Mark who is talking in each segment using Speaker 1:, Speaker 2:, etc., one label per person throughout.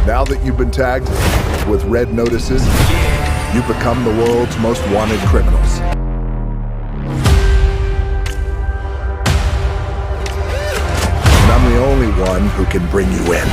Speaker 1: Now that you've been tagged with red notices, you become the world's most wanted criminals. And I'm the only one who can bring you in.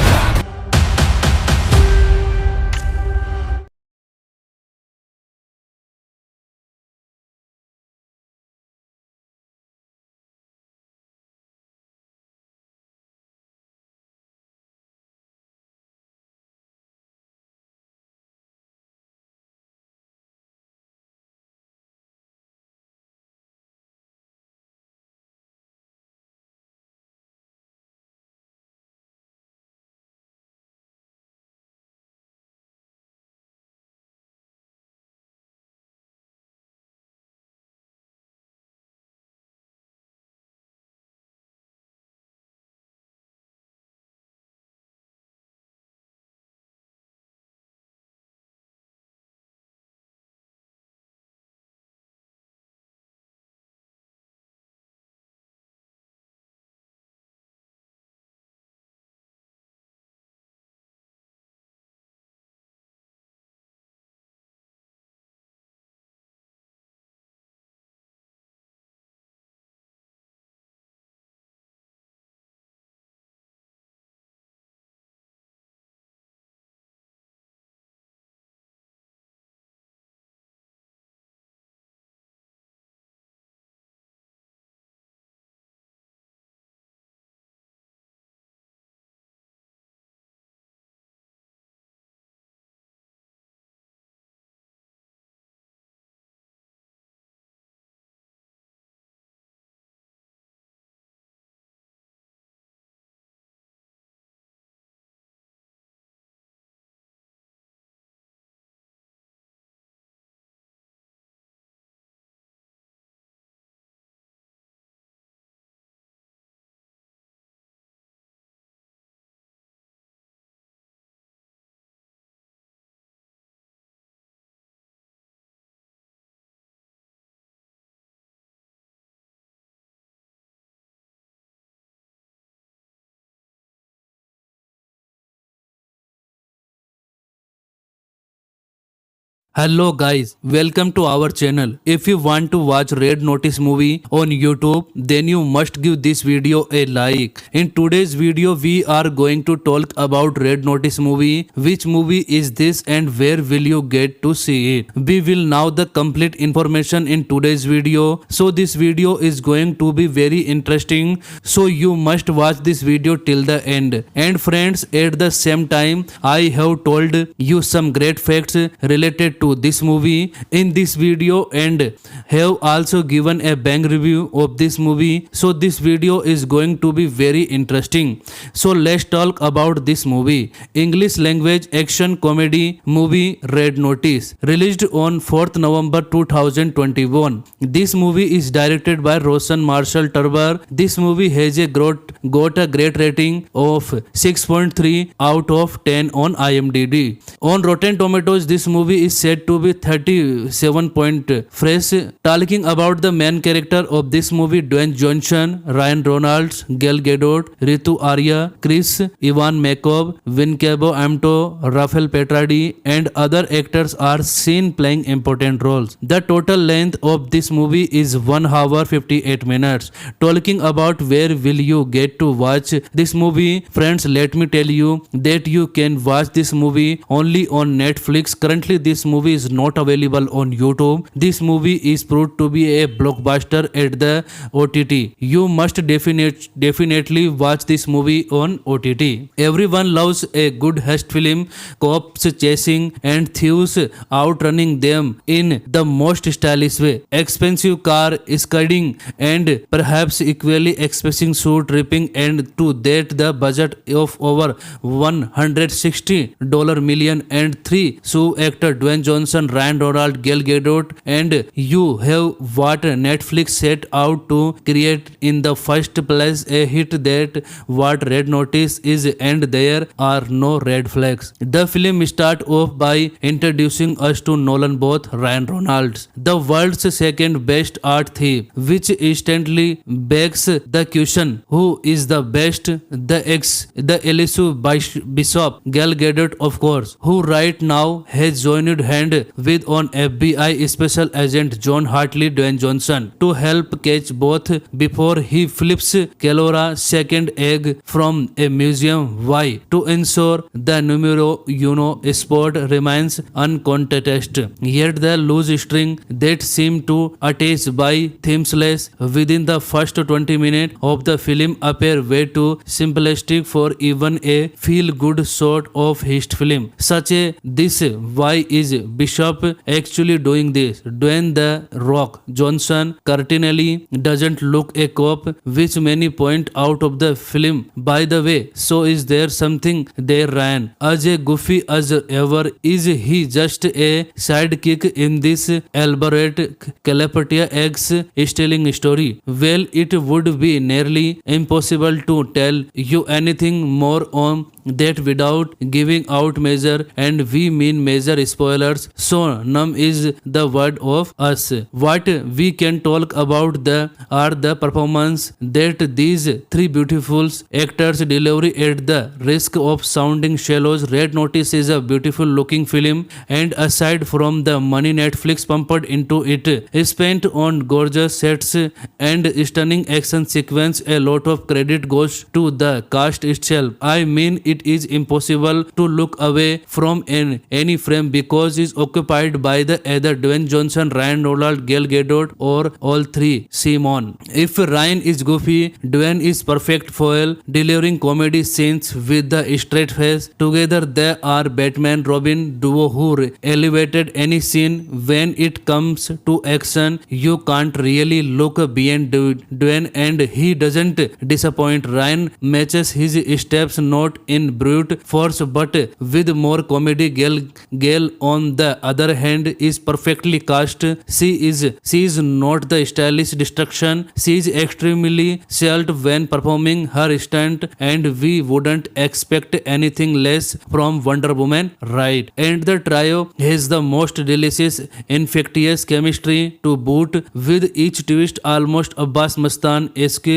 Speaker 2: Hello guys, welcome to our channel. If you want to watch Red Notice movie on YouTube, then you must give this video a like. In today's video, we are going to talk about Red Notice movie. Which movie is this and where will you get to see it? We will know the complete information in today's video. So this video is going to be very interesting. So you must watch this video till the end. And friends, at the same time, I have told you some great facts related to this movie in this video and have also given a bang review of this movie. So this video is going to be very interesting. So let's talk about this movie. English language action comedy movie Red Notice, released on 4th November 2021. This movie is directed by Roshan Marshall Turber. This movie has got a great rating of 6.3 out of 10 on IMDb. On Rotten Tomatoes, this movie is said to be 37 point fresh. Talking about the main character of this movie, Dwayne Johnson, Ryan Reynolds, Gal Gadot, Ritu Arya, Chris Ivan Makov, Wincabo Amto, Rafael Petrardi and other actors are seen playing important roles. The total length of this movie is 1 hour 58 minutes. Talking about where will you get to watch this movie, friends, let me tell you that you can watch this movie only on Netflix. Currently this movie is not available on YouTube. This movie is proved to be a blockbuster at the OTT. You must definitely watch this movie on OTT. Everyone loves a good heist film, cops chasing and thieves outrunning them in the most stylish way. Expensive car skidding and perhaps equally expensive suit ripping, and to that the budget of over $160 million, and 3 so actor Dwayne Johnson Johnson, Ryan Reynolds, Gal Gadot, and you have what Netflix set out to create in the first place, a hit that what Red Notice is, and there are no red flags. The film starts off by introducing us to Nolan Both, Ryan Reynolds, the world's second best art thief, which instantly begs the question, who is the best? The elusive Bishop, Gal Gadot of course, who right now has joined hand with on FBI Special Agent John Hartley Dwayne Johnson to help catch both before he flips Kelora second egg from a museum. Why? To ensure the numero uno sport remains uncontested. Yet the loose string that seemed to attach by themeless within the first 20 minutes of the film appear way too simplistic for even a feel-good sort of heist film. Such a this. Why is Bishop actually doing this? Dwayne the Rock Johnson certainly doesn't look a cop, which many point out of the film. By the way, so is there something there, Ryan? As a goofy as ever, is he just a sidekick in this elaborate Calapatia eggs stealing story? Well, it would be nearly impossible to tell you anything more on that without giving out major, and we mean major spoilers, so numb is the word of us. What we can talk about are the performance that these three beautiful actors deliver at the risk of sounding shallows. Red Notice is a beautiful looking film, and aside from the money Netflix pumped into it, spent on gorgeous sets and stunning action sequence, a lot of credit goes to the cast itself. I mean, it is impossible to look away from any frame because it's occupied by the either Dwayne Johnson, Ryan Reynolds, Gal Gadot, or all three. Simon. If Ryan is goofy, Dwayne is perfect foil, delivering comedy scenes with the straight face. Together they are Batman Robin duo who elevated any scene. When it comes to action, you can't really look beyond Dwayne, and he doesn't disappoint. Ryan matches his steps not in brute force but with more comedy. Gal on the other hand is perfectly cast. She is not the stylish destruction. She is extremely skilled when performing her stunt, and we wouldn't expect anything less from Wonder Woman, right? And the trio has the most delicious, infectious chemistry to boot, with each twist almost Abbas Mustan-esque.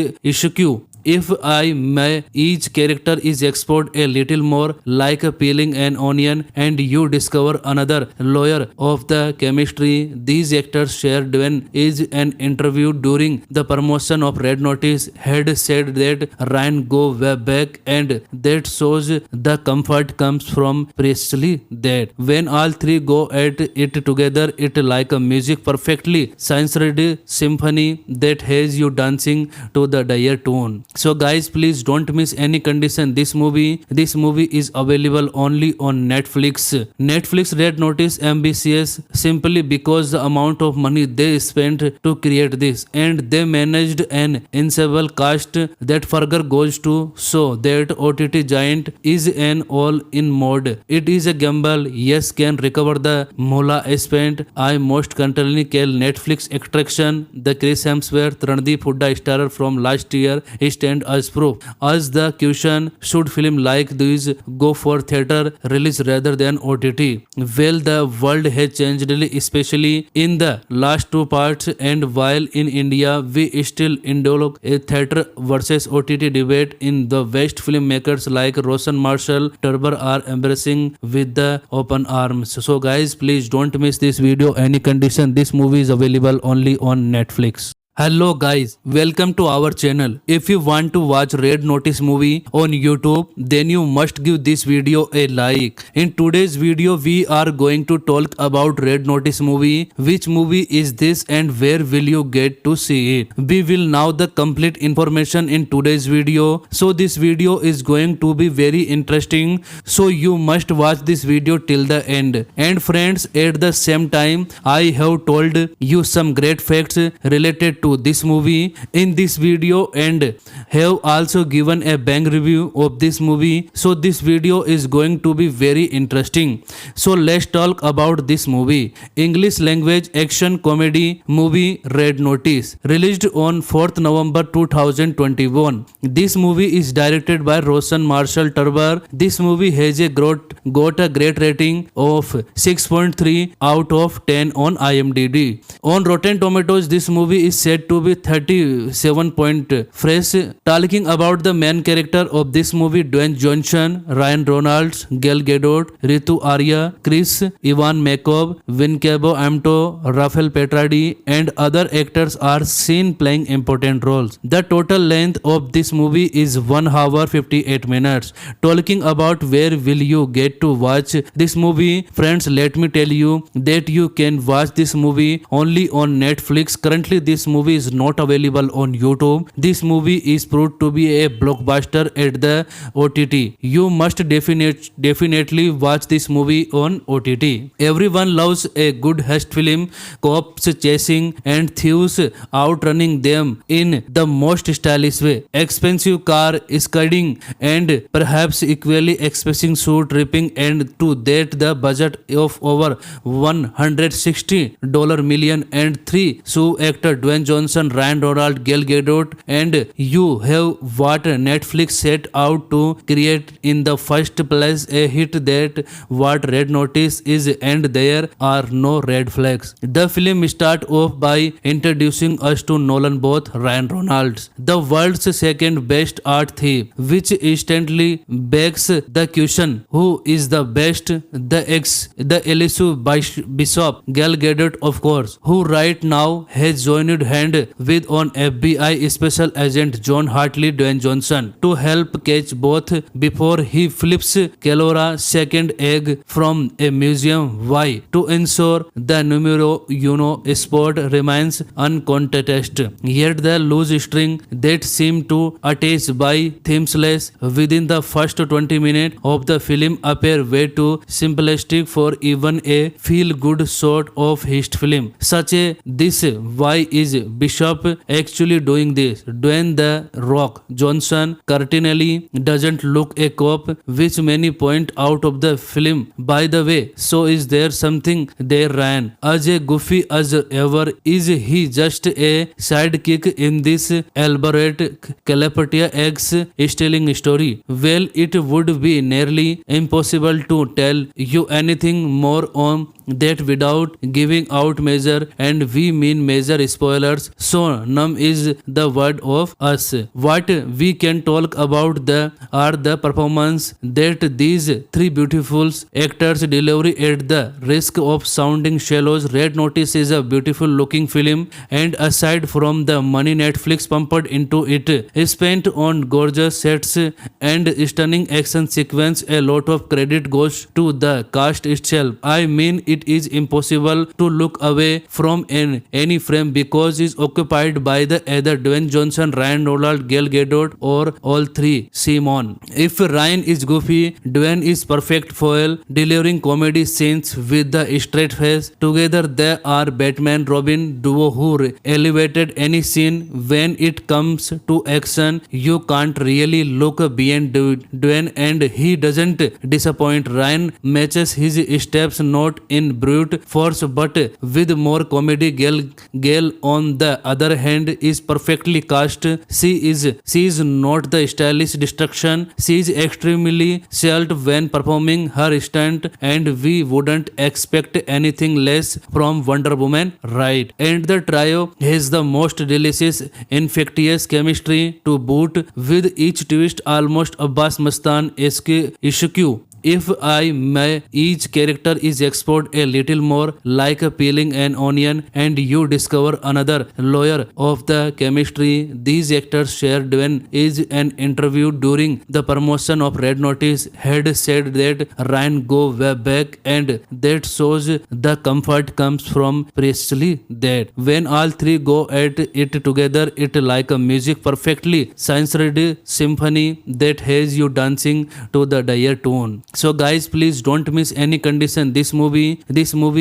Speaker 2: If I may, each character is explored a little more, like peeling an onion, and you discover another layer of the chemistry these actors share. Dwayne is an interview during the promotion of Red Notice had said that Ryan go way back, and that shows the comfort comes from precisely that. When all three go at it together, it like a music perfectly science-ready symphony that has you dancing to the dire tune. So guys, please don't miss any condition this movie is available only on Netflix. Red Notice ambitious simply because the amount of money they spent to create this, and they managed an ensemble cast that further goes to show that OTT giant is an all-in mode. It is a gamble, yes, can recover the moolah spent. I most currently call Netflix attraction. The Chris Hemsworth, Randeep Hooda star from last year stand as proof. As the question, should film like these go for theater release rather than OTT? Well, the world has changed, especially in the last two parts, and while in India we still indulge a theater versus OTT debate, in the West filmmakers like Roshan Marshall Turber are embracing with the open arms. So guys, please don't miss this video any condition. This movie is available only on Netflix. Hello guys, welcome to our channel. If you want to watch Red Notice movie on YouTube, then you must give this video a like. In today's video, we are going to talk about Red Notice movie. Which movie is this and where will you get to see it? We will know the complete information in today's video. So this video is going to be very interesting. So you must watch this video till the end. And friends, at the same time, I have told you some great facts related to to this movie in this video and have also given a bang review of this movie. So this video is going to be very interesting. So let's talk about this movie. English language action comedy movie Red Notice, released on 4th November 2021. This movie is directed by Roshan Marshall Turber. This movie has got a great rating of 6.3 out of 10 on IMDb. On Rotten Tomatoes, this movie is said to be 37 point fresh. Talking about the main character of this movie, Dwayne Johnson, Ryan Reynolds, Gal Gadot, Ritu Arya, Chris Ivan Makov, Wincabo Amto, Rafael Petradi, and other actors are seen playing important roles. The total length of this movie is 1 hour 58 minutes. Talking about where will you get to watch this movie, friends, let me tell you that you can watch this movie only on Netflix. Currently this movie is not available on YouTube. This movie is proved to be a blockbuster at the OTT. You must definitely watch this movie on OTT. Everyone loves a good heist film, cops chasing and thieves outrunning them in the most stylish way. Expensive car skidding and perhaps equally expensive suit ripping, and to that the budget of over $160 million, and 3 so actor Dwayne Johnson, Ryan Reynolds, Gal Gadot, and you have what Netflix set out to create in the first place, a hit that what Red Notice is, and there are no red flags. The film starts off by introducing us to Nolan Both, Ryan Reynolds, the world's second best art thief, which instantly begs the question, who is the best? The elusive Bishop, Gal Gadot of course, who right now has joined hand with on FBI Special Agent John Hartley Dwayne Johnson to help catch both before he flips Kelora second egg from a museum. Why? To ensure the numero uno sport remains uncontested. Yet the loose string that seemed to attach by themeless within the first 20 minutes of the film appear way too simplistic for even a feel-good sort of heist film such a this. Why is Bishop actually doing this? Dwayne The Rock Johnson certainly doesn't look a cop, which many point out of the film. By the way, so is there something there, Ryan? As a goofy as ever, is he just a sidekick in this elaborate Calapatia eggs stealing story? Well, it would be nearly impossible to tell you anything more on that without giving out major, and we mean major spoilers, so numb is the word of us. What we can talk about are the performance that these three beautiful actors deliver at the risk of sounding shallows. Red Notice is a beautiful looking film, and aside from the money Netflix pumped into it, spent on gorgeous sets and stunning action sequence, a lot of credit goes to the cast itself. I mean, it is impossible to look away from any frame because it's occupied by the either Dwayne Johnson, Ryan Reynolds, Gal Gadot, or all three. Simon. If Ryan is goofy, Dwayne is perfect foil, delivering comedy scenes with the straight face. Together they are Batman Robin duo who elevated any scene. When it comes to action, you can't really look beyond Dwayne, and he doesn't disappoint. Ryan matches his steps not in brute force but with more comedy. Gal on the other hand is perfectly cast. She is not the stylish destruction. She is extremely skilled when performing her stunt, and we wouldn't expect anything less from Wonder Woman, right? And the trio has the most delicious, infectious chemistry to boot, with each twist almost Abbas Mustan-esque. If I may, each character is explored a little more, like peeling an onion, and you discover another layer of the chemistry these actors share. Dwayne is an interview during the promotion of Red Notice had said that Ryan go way back, and that shows the comfort comes from precisely that. When all three go at it together, it like a music perfectly science-ready symphony that has you dancing to the dire tune. So guys, please don't miss any condition. This movie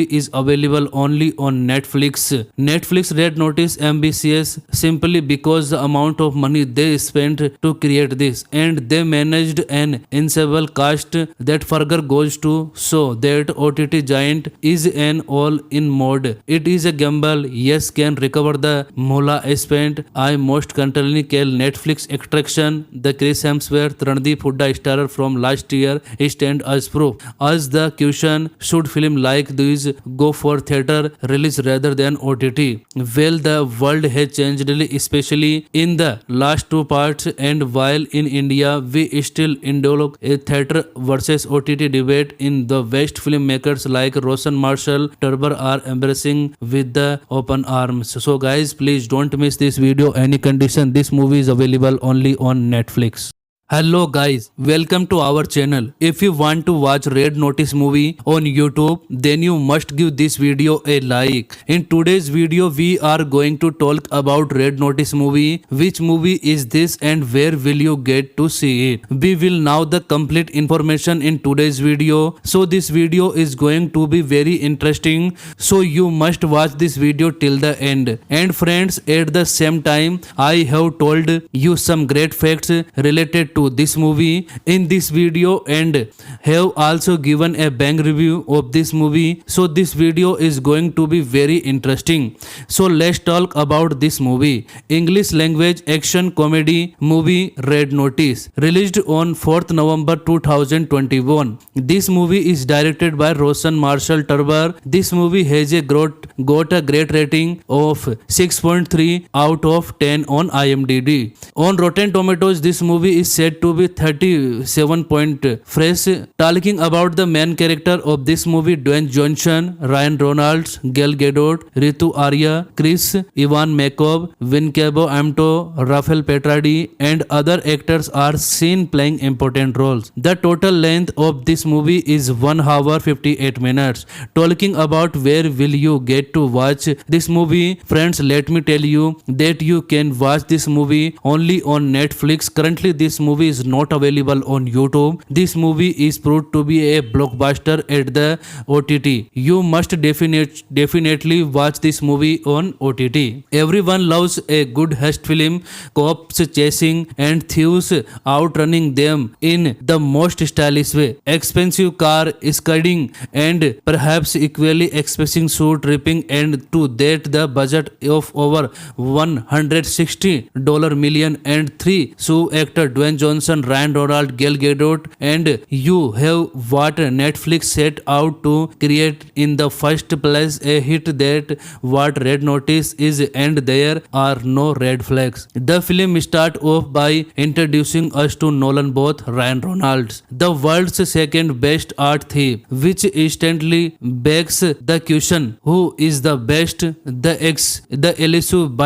Speaker 2: is available only on Netflix. Netflix Red Notice ambitious simply because the amount of money they spent to create this, and they managed an ensemble cast that further goes to show that OTT giant is an all-in mode. It is a gamble, yes, can recover the moolah spent. I most currently call Netflix attraction. The Chris Hemsworth Randeep Hooda star from last year stand as proof. As the question, should film like these go for theater release rather than OTT? Well, the world has changed, especially in the last two parts, and while in India we still indulge a theater versus OTT debate, in the West filmmakers like Roshan Marshall Turber are embracing with the open arms. So guys, please don't miss this video any condition. This movie is available only on Netflix. Hello guys, welcome to our channel. If you want to watch Red Notice movie on YouTube, then you must give this video a like. In today's video, we are going to talk about Red Notice movie. Which movie is this and where will you get to see it? We will know the complete information in today's video. So this video is going to be very interesting. So you must watch this video till the end. And friends, at the same time, I have told you some great facts related to this movie in this video and have also given a bang review of this movie. So this video is going to be very interesting. So let's talk about this movie. English language action comedy movie Red Notice, released on 4th November 2021. This movie is directed by Roshan Marshall Turber. This movie has got a great rating of 6.3 out of 10 on IMDb. On Rotten Tomatoes, this movie is said to be 37 point fresh. Talking about the main character of this movie, Dwayne Johnson, Ryan Reynolds, Gal Gadot, Ritu Arya, Chris Ivan Makov, Wincabo Amto, Rafael Petradi and other actors are seen playing important roles. The total length of this movie is 1 hour 58 minutes. Talking about where will you get to watch this movie, friends, let me tell you that you can watch this movie only on Netflix. Currently this movie is not available on YouTube. This movie is proved to be a blockbuster at the OTT. You must definitely watch this movie on OTT. Everyone loves a good heist film, cops chasing and thieves outrunning them in the most stylish way. Expensive car skidding and perhaps equally expensive suit ripping, and to that the budget of over $160 million, and three so actor Dwayne Johnson, Ryan Reynolds, Gal Gadot, and you have what Netflix set out to create in the first place, a hit. That what Red Notice is, and there are no red flags. The film starts off by introducing us to Nolan Both, Ryan Reynolds, the world's second best art thief, which instantly begs the question, who is the best? The elusive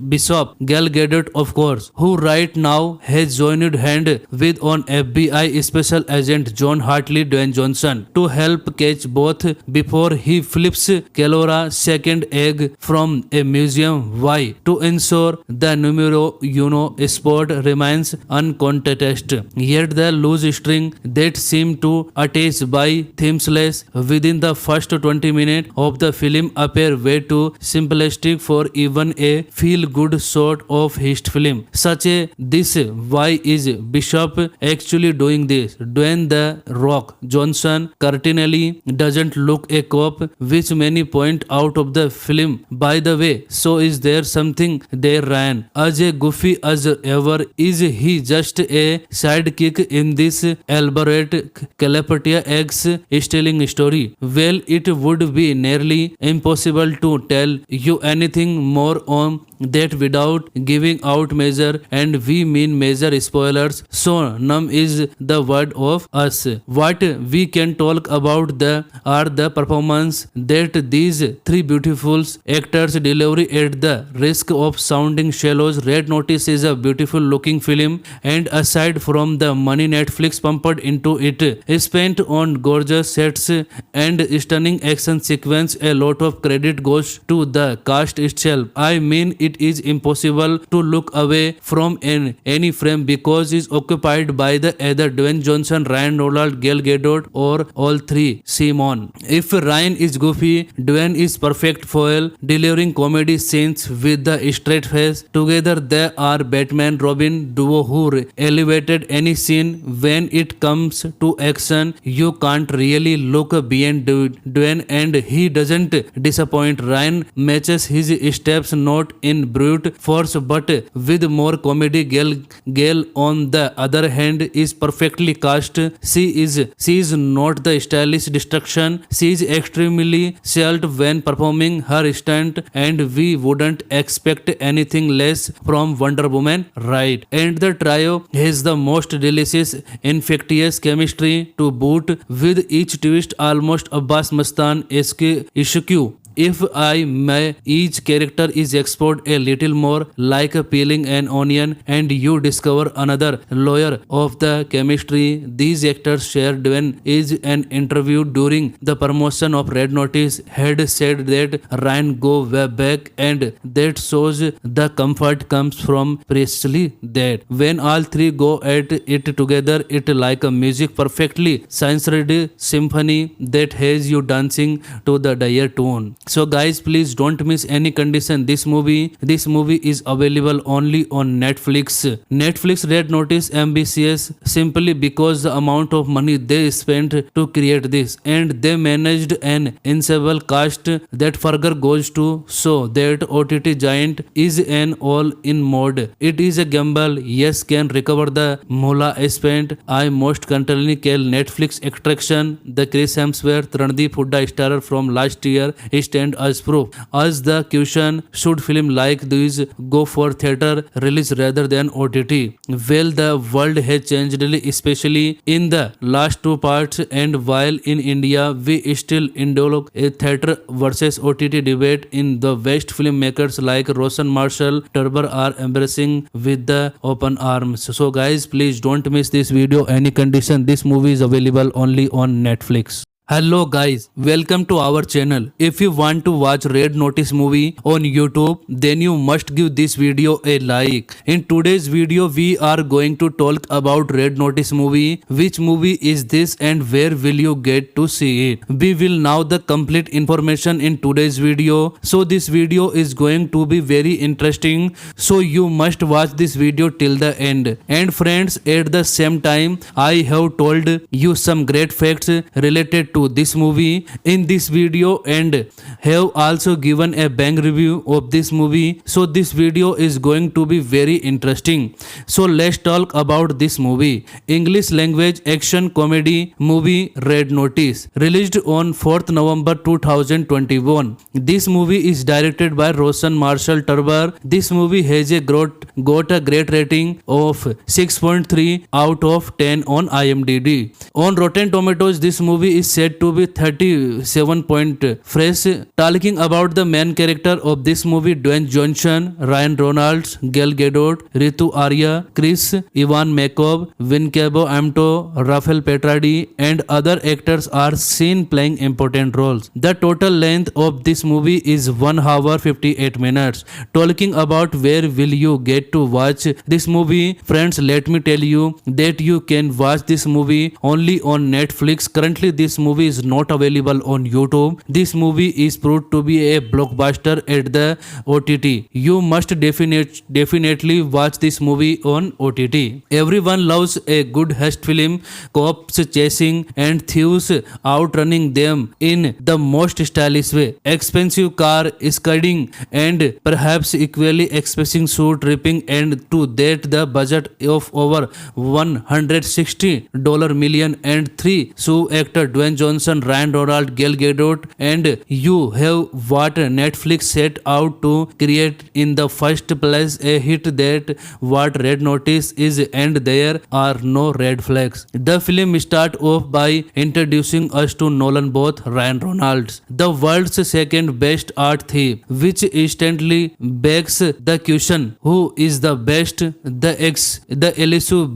Speaker 2: Bishop, Gal Gadot of course, who right now has joined hand with on FBI Special Agent John Hartley Dwayne Johnson to help catch both before he flips Kelora second egg from a museum. Why? To ensure the numero uno spot remains uncontested. Yet the loose string that seemed to attach by themeless within the first 20 minutes of the film appear way too simplistic for even a feel-good sort of heist film. Such a this. Why is Bishop actually doing this? Dwayne the Rock Johnson certainly doesn't look a cop, which many point out of the film. By the way, so is there something there? Ryan, as a goofy as ever, is he just a sidekick in this elaborate Calapatia eggs stealing story? Well, it would be nearly impossible to tell you anything more on that without giving out major, and we mean major spoilers, so none is the word of us. What we can talk about are the performance that these three beautiful actors deliver at the risk of sounding shallows. Red Notice is a beautiful looking film, and aside from the money Netflix pumped into it, spent on gorgeous sets and stunning action sequence, a lot of credit goes to the cast itself. I mean, it is impossible to look away from any frame because is occupied by the either Dwayne Johnson, Ryan Reynolds, Gal Gadot, or all three. Simon. If Ryan is goofy, Dwayne is perfect foil, delivering comedy scenes with the straight face. Together they are Batman Robin duo who elevated any scene. When it comes to action, you can't really look beyond Dwayne, and he doesn't disappoint. Ryan matches his steps not in brute force but with more comedy. Gal on the other hand is perfectly cast. She is not the stylish destruction. She is extremely skilled when performing her stunt, and we wouldn't expect anything less from Wonder Woman, right? And the trio has the most delicious, infectious chemistry to boot, with each twist almost Abbas Mastan-esque. If I may, each character is explored a little more, like peeling an onion, and you discover another layer of the chemistry these actors share. Dwayne is an interview during the promotion of Red Notice had said that Ryan go way back, and that shows the comfort comes from precisely that. When all three go at it together, it like a music perfectly science-read symphony that has you dancing to the dire tune. So guys, please don't miss any condition this movie is available only on Netflix Red Notice ambitious simply because the amount of money they spent to create this, and they managed an ensemble cast that further goes to show that OTT giant is an all-in mode. It is a gamble, yes, can recover the moolah spent. I most currently call Netflix attraction. The Chris Hemsworth Randeep Hooda starrer from last year stand as proof. As the question, should film like these go for theater release rather than OTT? Well, the world has changed, especially in the last two parts, and while in India we still indulge a theater versus OTT debate, in the West filmmakers like Roshan Marshall Turber are embracing with the open arms. So guys, please don't miss this video any condition. This movie is available only on Netflix. Hello guys, welcome to our channel. If you want to watch Red Notice movie on YouTube, then you must give this video a like. In today's video, we are going to talk about Red Notice movie. Which movie is this and where will you get to see it? We will know the complete information in today's video. So this video is going to be very interesting. So you must watch this video till the end. And friends, at the same time, I have told you some great facts related to this movie in this video, and have also given a bang review of this movie. So this video is going to be very interesting. So let's talk about this movie. English language action comedy movie Red Notice, released on 4th November 2021. This movie is directed by Roshan Marshall Turber. This movie has got a great rating of 6.3 out of 10 on IMDb. On Rotten Tomatoes, this movie is said to be 37 point fresh. Talking about the main character of this movie, Dwayne Johnson, Ryan Reynolds, Gal Gadot, Ritu Arya, Chris Ivan Makov, Wincabo Amto, Rafael Petradi, and other actors are seen playing important roles. The total length of this movie is 1 hour 58 minutes. Talking about where will you get to watch this movie, friends, let me tell you that you can watch this movie only on Netflix. Currently this movie is not available on YouTube. This movie is proved to be a blockbuster at the OTT. You must definitely watch this movie on OTT. Everyone loves a good heist film, cops chasing and thieves outrunning them in the most stylish way. Expensive car skidding and perhaps equally expensive suit ripping, and to that the budget of over $160 million, and three so actor Dwayne Johnson, Ryan Reynolds, Gal Gadot, and you have what Netflix set out to create in the first place, a hit. That what Red Notice is, and there are no red flags. The film starts off by introducing us to Nolan Both, Ryan Reynolds, the world's second best art thief, which instantly begs the question, who is the best? The elusive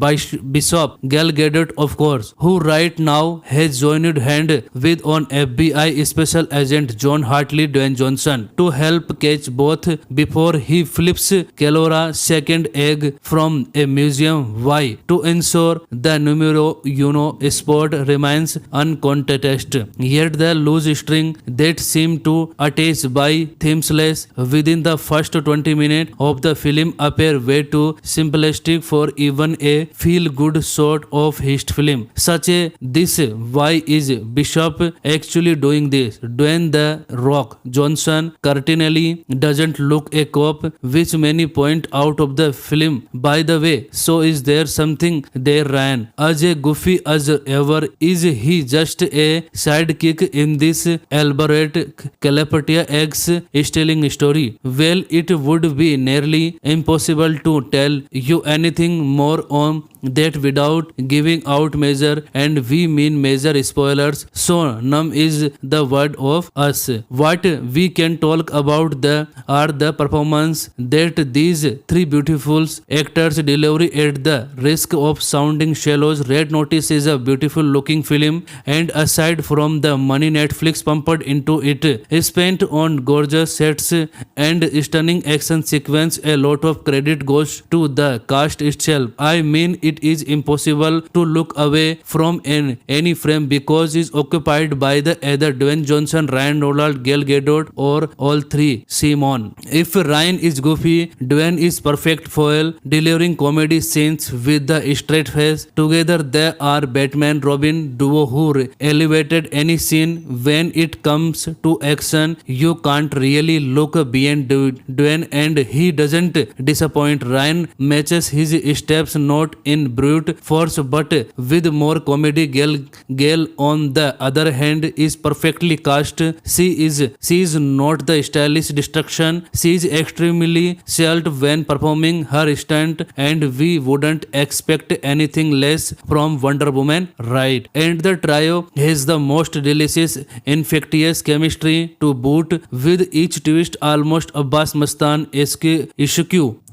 Speaker 2: Bishop, Gal Gadot of course, who right now has joined hand with on FBI special agent John Hartley Dwayne Johnson to help catch both before he flips Kellora's second egg from a museum. Why? To ensure the numero uno sport remains uncontested. Yet the loose string that seemed to attach by themeless within the first 20 minutes of the film appear way too simplistic for even a feel-good sort of heist film. Such a this why is Bishop actually doing this? Dwayne the Rock Johnson certainly doesn't look a cop, which many point out of the film. By the way, so is there something there, Ryan? As a goofy as ever, is he just a sidekick in this elaborate Calapatia eggs stealing story? Well, it would be nearly impossible to tell you anything more on that without giving out major, and we mean major spoilers, so numb is the word of us. What we can talk about are the performance that these three beautiful actors deliver at the risk of sounding shallow. Red Notice is a beautiful looking film, and aside from the money Netflix pumped into it, spent on gorgeous sets and stunning action sequence, a lot of credit goes to the cast itself. I mean, it is impossible to look away from any frame because it's occupied by the either Dwayne Johnson, Ryan Reynolds, Gal Gadot, or all three. Simon. If Ryan is goofy, Dwayne is perfect foil, delivering comedy scenes with the straight face. Together they are Batman Robin duo who elevated any scene. When it comes to action, you can't really look beyond Dwayne, and he doesn't disappoint. Ryan matches his steps not in brute force but with more comedy. Gal on the other hand is perfectly cast. She is not the stylish destruction. She is extremely skilled when performing her stunt, and we wouldn't expect anything less from Wonder Woman, right? And the trio has the most delicious, infectious chemistry to boot, with each twist almost Abbas Mustan-esque.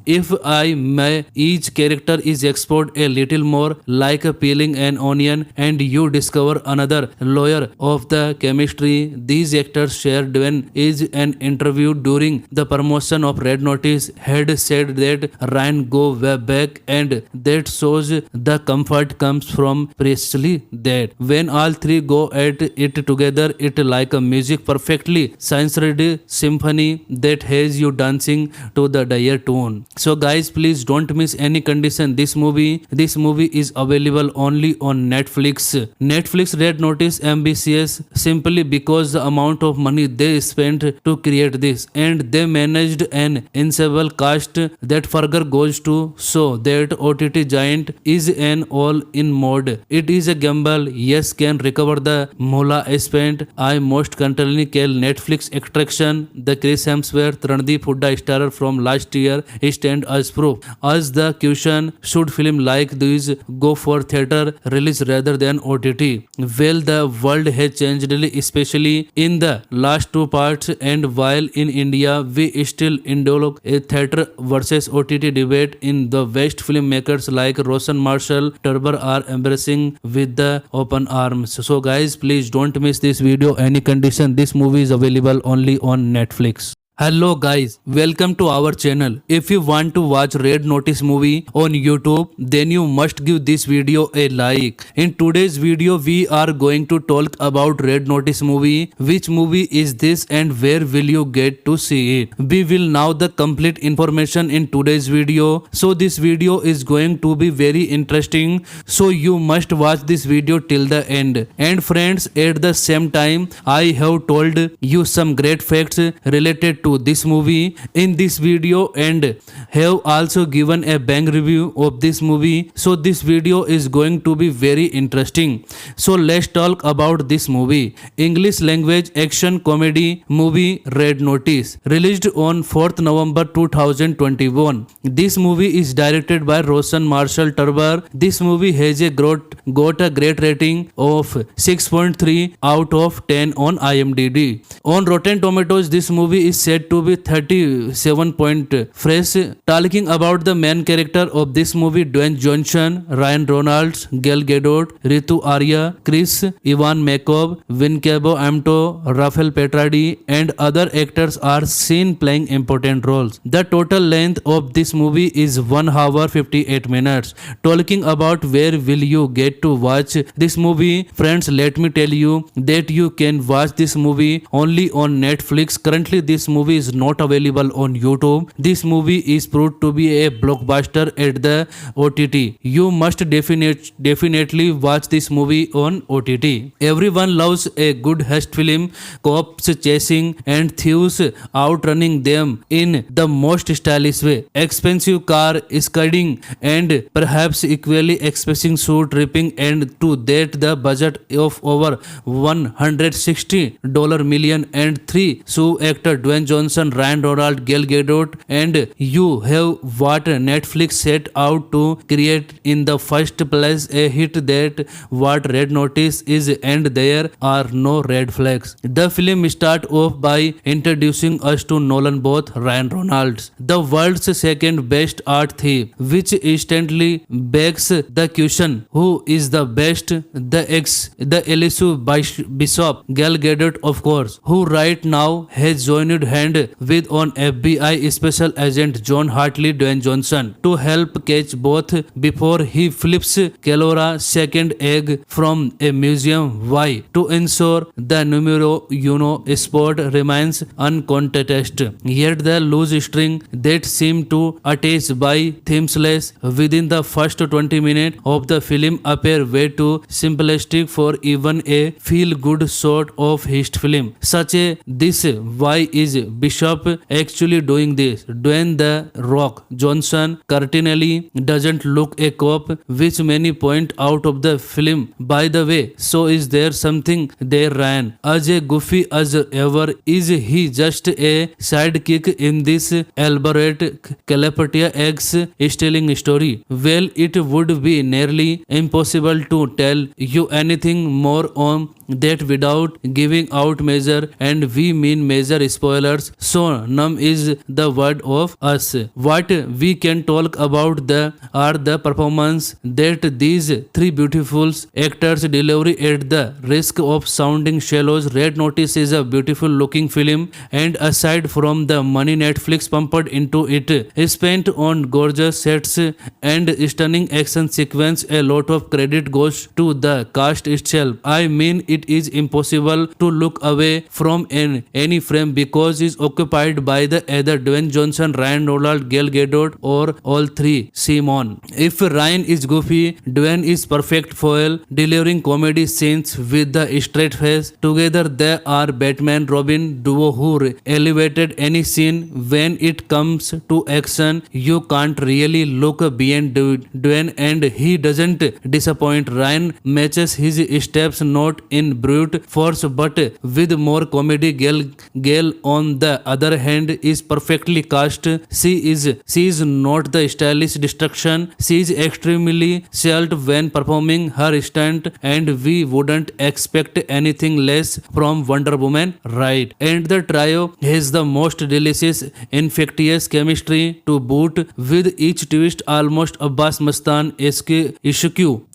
Speaker 2: If I may, each character is explored a little more, like peeling an onion, and you discover another layer of the chemistry these actors share. Dwayne is an interview during the promotion of Red Notice had said that Ryan go way back, and that shows the comfort comes from precisely that. When all three go at it together, it like a music perfectly science-ready symphony that has you dancing to the dire tune. So guys, please don't miss any condition this movie is available only on Netflix. Netflix Red Notice ambitious simply because the amount of money they spent to create this, and they managed an ensemble cast that further goes to show that OTT giant is an all-in mode. It is a gamble, yes, can recover the moolah spent. I most currently call Netflix attraction. The Chris Hemsworth Randeep Hooda starrer from last year stand as proof. As the question, should film like these go for theater release rather than OTT? Well, the world has changed, especially in the last two parts, and while in India we still indulge a theater versus OTT debate, in the West filmmakers like Roshan Marshall Turber are embracing with the open arms. So guys, please don't miss this video any condition. This movie is available only on Netflix. Hello guys, welcome to our channel. If you want to watch Red Notice movie on YouTube, then you must give this video a like. In today's video, we are going to talk about Red Notice movie. Which movie is this and where will you get to see it? We will know the complete information in today's video. So this video is going to be very interesting. So you must watch this video till the end. And friends, at the same time, I have told you some great facts related to this movie in this video, and have also given a bang review of this movie. So this video is going to be very interesting. So let's talk about this movie. English language action comedy movie Red Notice, released on 4th November 2021. This movie is directed by Roshan Marshall Turber. This movie has got a great rating of 6.3 out of 10 on IMDb. On Rotten Tomatoes, this movie is set said to be 37 point fresh. Talking about the main character of this movie, Dwayne Johnson, Ryan Reynolds, Gal Gadot, Ritu Arya, Chris Ivan Makov, Wincabo Amto, Rafael Petradi, and other actors are seen playing important roles. The total length of this movie is 1 hour 58 minutes. Talking about where will you get to watch this movie, friends, let me tell you that you can watch this movie only on Netflix. Currently this movie is not available on YouTube. This movie is proved to be a blockbuster at the OTT. You must definitely watch this movie on OTT. Everyone loves a good heist film, cops chasing and thieves outrunning them in the most stylish way. Expensive car skidding and perhaps equally expensive suit ripping, and to that the budget of over $160 million, and three so actor Dwayne Johnson, Ryan Reynolds, Gal Gadot, and you have what Netflix set out to create in the first place, a hit that what Red Notice is, and there are no red flags. The film starts off by introducing us to Nolan Both, Ryan Reynolds, the world's second best art thief, which instantly begs the question, who is the best? The elusive Bishop, Gal Gadot of course, who right now has joined hand with on FBI Special Agent John Hartley Dwayne Johnson to help catch both before he flips Kelora second egg from a museum. Why? To ensure the numero uno sport remains uncontested. Yet the loose string that seemed to attach by themeless within the first 20 minutes of the film appear way too simplistic for even a feel-good sort of heist film. Such a this. Why is Bishop actually doing this? Dwayne the Rock Johnson certainly doesn't look a cop, which many point out of the film. By the way, so is there something there, Ryan? As a goofy as ever, is he just a sidekick in this elaborate Calapatia eggs stealing story? Well, it would be nearly impossible to tell you anything more on that without giving out major, and we mean major spoilers, so numb is the word of us. What we can talk about are the performance that these three beautiful actors deliver at the risk of sounding shallows. Red Notice is a beautiful looking film, and aside from the money Netflix pumped into it, spent on gorgeous sets and stunning action sequence, a lot of credit goes to the cast itself. I mean, it is impossible to look away from any frame because it's occupied by the either Dwayne Johnson, Ryan Reynolds, Gal Gadot, or all three. Simon. If Ryan is goofy, Dwayne is perfect foil, delivering comedy scenes with the straight face. Together they are Batman Robin duo who elevated any scene. When it comes to action, you can't really look beyond Dwayne, and he doesn't disappoint. Ryan matches his steps not in brute force but with more comedy. Gal on the other hand is perfectly cast. She is not the stylish destruction. She is extremely skilled when performing her stunt, and we wouldn't expect anything less from Wonder Woman, right? And the trio has the most delicious, infectious chemistry to boot, with each twist almost Abbas Mustan-esque.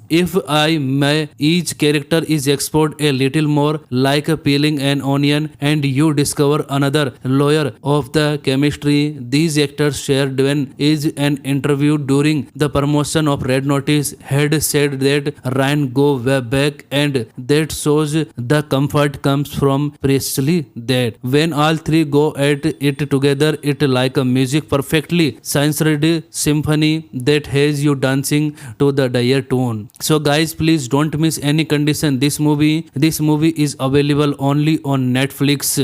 Speaker 2: If I may, each character is explored a little more, like peeling an onion, and you discover another layer of the chemistry these actors share. Dwayne is an interview during the promotion of Red Notice had said that Ryan go way back, and that shows the comfort comes from precisely that. When all three go at it together, it like a music perfectly science-ready symphony that has you dancing to the dire tune. So guys, please don't miss any condition this movie is available only on Netflix.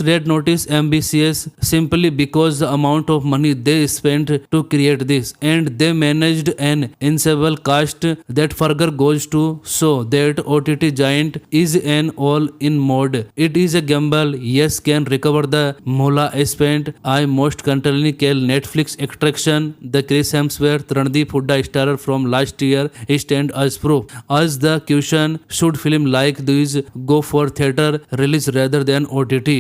Speaker 2: Red Notice ambitious simply because the amount of money they spent to create this, and they managed an ensemble cast that further goes to show that OTT giant is an all-in mode. It is a gamble, yes, can recover the moolah spent. I most currently call Netflix attraction the Chris Hemsworth Randeep Hooda starrer from last year stand as proof. As the question, should film like these go for theater release rather than OTT?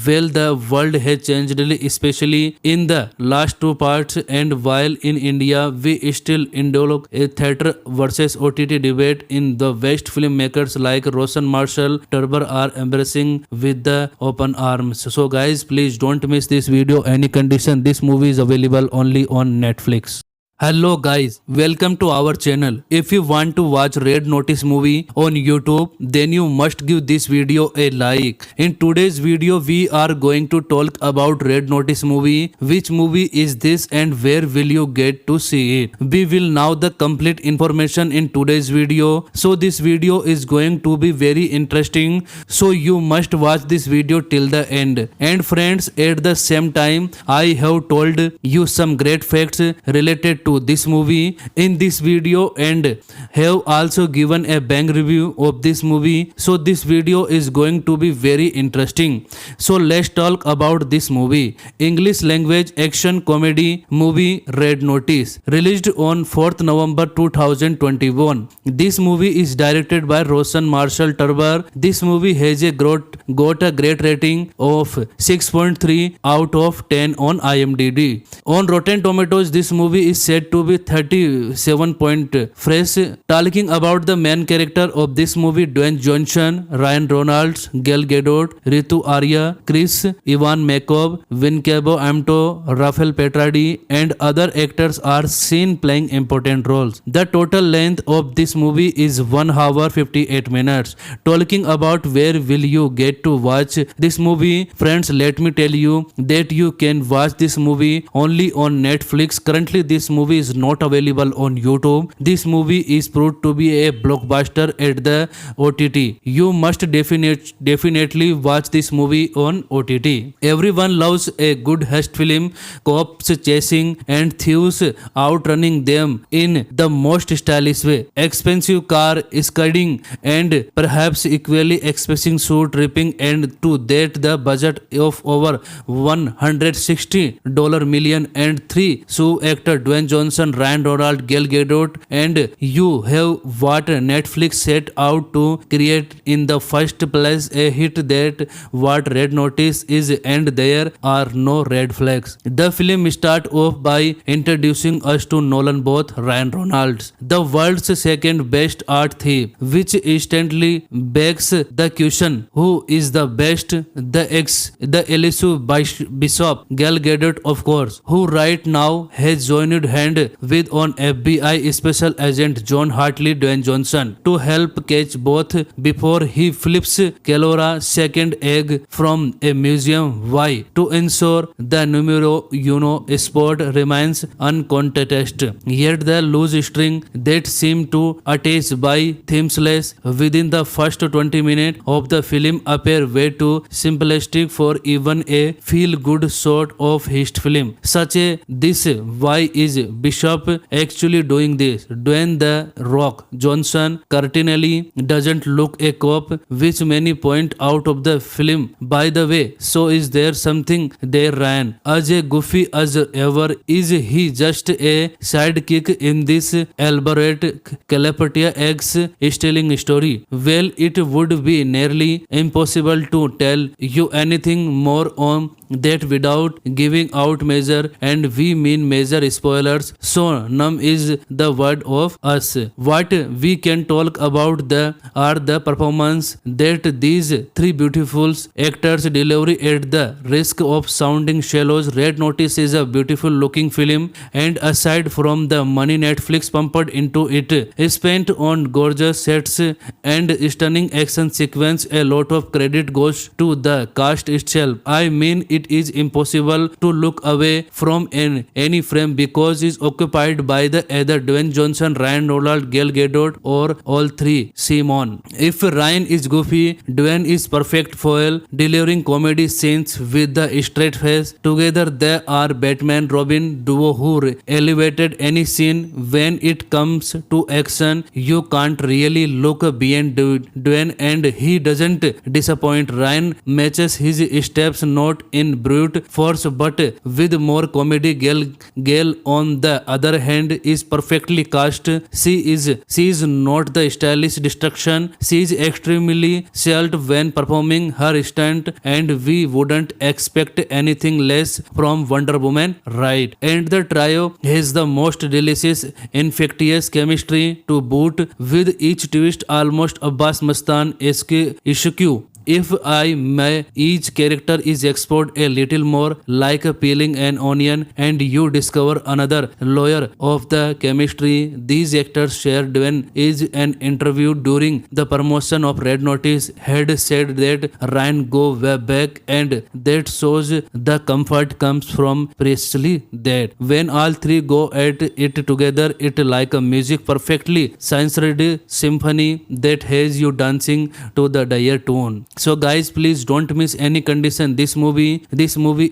Speaker 2: Well, the world has changed, especially in the last two parts, and while in India we still indulge a theater versus OTT debate, in the West filmmakers like Roshan Marshall Turber are embracing with the open arms. So guys, please don't miss this video any condition. This movie is available only on Netflix. Hello guys, welcome to our channel. If you want to watch Red Notice movie on YouTube, then you must give this video a like. In today's video, we are going to talk about Red Notice movie. Which movie is this and where will you get to see it? We will know the complete information in today's video. So this video is going to be very interesting. So you must watch this video till the end. And friends, at the same time, I have told you some great facts related to this movie in this video and have also given a bang review of this movie. So this video is going to be very interesting. So let's talk about this movie. English language action comedy movie Red Notice, released on 4th November 2021. This movie is directed by Roshan Marshall Turber. This movie has got a great rating of 6.3 out of 10 on IMDb. On Rotten Tomatoes, this movie is said to be 37 point fresh. Talking about the main character of this movie, Dwayne Johnson, Ryan Reynolds, Gal Gadot, Ritu Arya, Chris Ivan Makov, Wincabo Amto, Rafael Petradi and other actors are seen playing important roles. The total length of this movie is 1 hour 58 minutes. Talking about where will you get to watch this movie, friends, let me tell you that you can watch this movie only on Netflix. Currently this movie is not available on YouTube. This movie is proved to be a blockbuster at the OTT. You must definitely watch this movie on OTT. Everyone loves a good heist film, cops chasing and thieves outrunning them in the most stylish way. Expensive car skidding and perhaps equally expensive suit ripping, and to that the budget of over $160 million and three so actor Dwayne Johnson, Ryan Reynolds, Gal Gadot, and you have what Netflix set out to create in the first place, a hit that what Red Notice is, and there are no red flags. The film starts off by introducing us to Nolan Both, Ryan Reynolds, the world's second best art thief, which instantly begs the question, who is the best? The elusive Bishop, Gal Gadot of course, who right now has joined hand with on FBI Special Agent John Hartley Dwayne Johnson to help catch both before he flips Kelora second egg from a museum. Why? To ensure the numero uno spot remains uncontested. Yet the loose string that seemed to attach by themeless within the first 20 minutes of the film appear way too simplistic for even a feel-good sort of heist film. Such a this why is Bishop actually doing this? Dwayne the Rock Johnson certainly doesn't look a cop, which many point out of the film. By the way, so is there something there? Ryan, as a goofy as ever, is he just a sidekick in this elaborate Calapatia eggs stealing story? Well, it would be nearly impossible to tell you anything more on that without giving out major, and we mean major spoilers, so none is the word of us. What we can talk about are the performance that these three beautiful actors deliver at the risk of sounding shallow. Red Notice is a beautiful looking film, and aside from the money Netflix pumped into it, spent on gorgeous sets and stunning action sequence, a lot of credit goes to the cast itself. I mean, it is impossible to look away from any frame because it's occupied by the either Dwayne Johnson, Ryan Reynolds, Gal Gadot, or all three. Simon. If Ryan is goofy, Dwayne is perfect foil, delivering comedy scenes with the straight face. Together they are Batman Robin duo who elevated any scene. When it comes to action, you can't really look beyond Dwayne, and he doesn't disappoint. Ryan matches his steps not in brute force but with more comedy. Gal on on the other hand, is perfectly cast. She is not the stylish destruction. She is extremely skilled when performing her stunt, and we wouldn't expect anything less from Wonder Woman, right? And the trio has the most delicious, infectious chemistry to boot, with each twist almost Abbas Mastan-esque issue. If I may, each character is explored a little more, like peeling an onion, and you discover another layer of the chemistry these actors shared. When is an interview during the promotion of Red Notice had said that Ryan go way back, and that shows the comfort comes from precisely that. When all three go at it together, it like a music perfectly censored symphony that has you dancing to the dire tune. So guys, please don't miss any condition this movie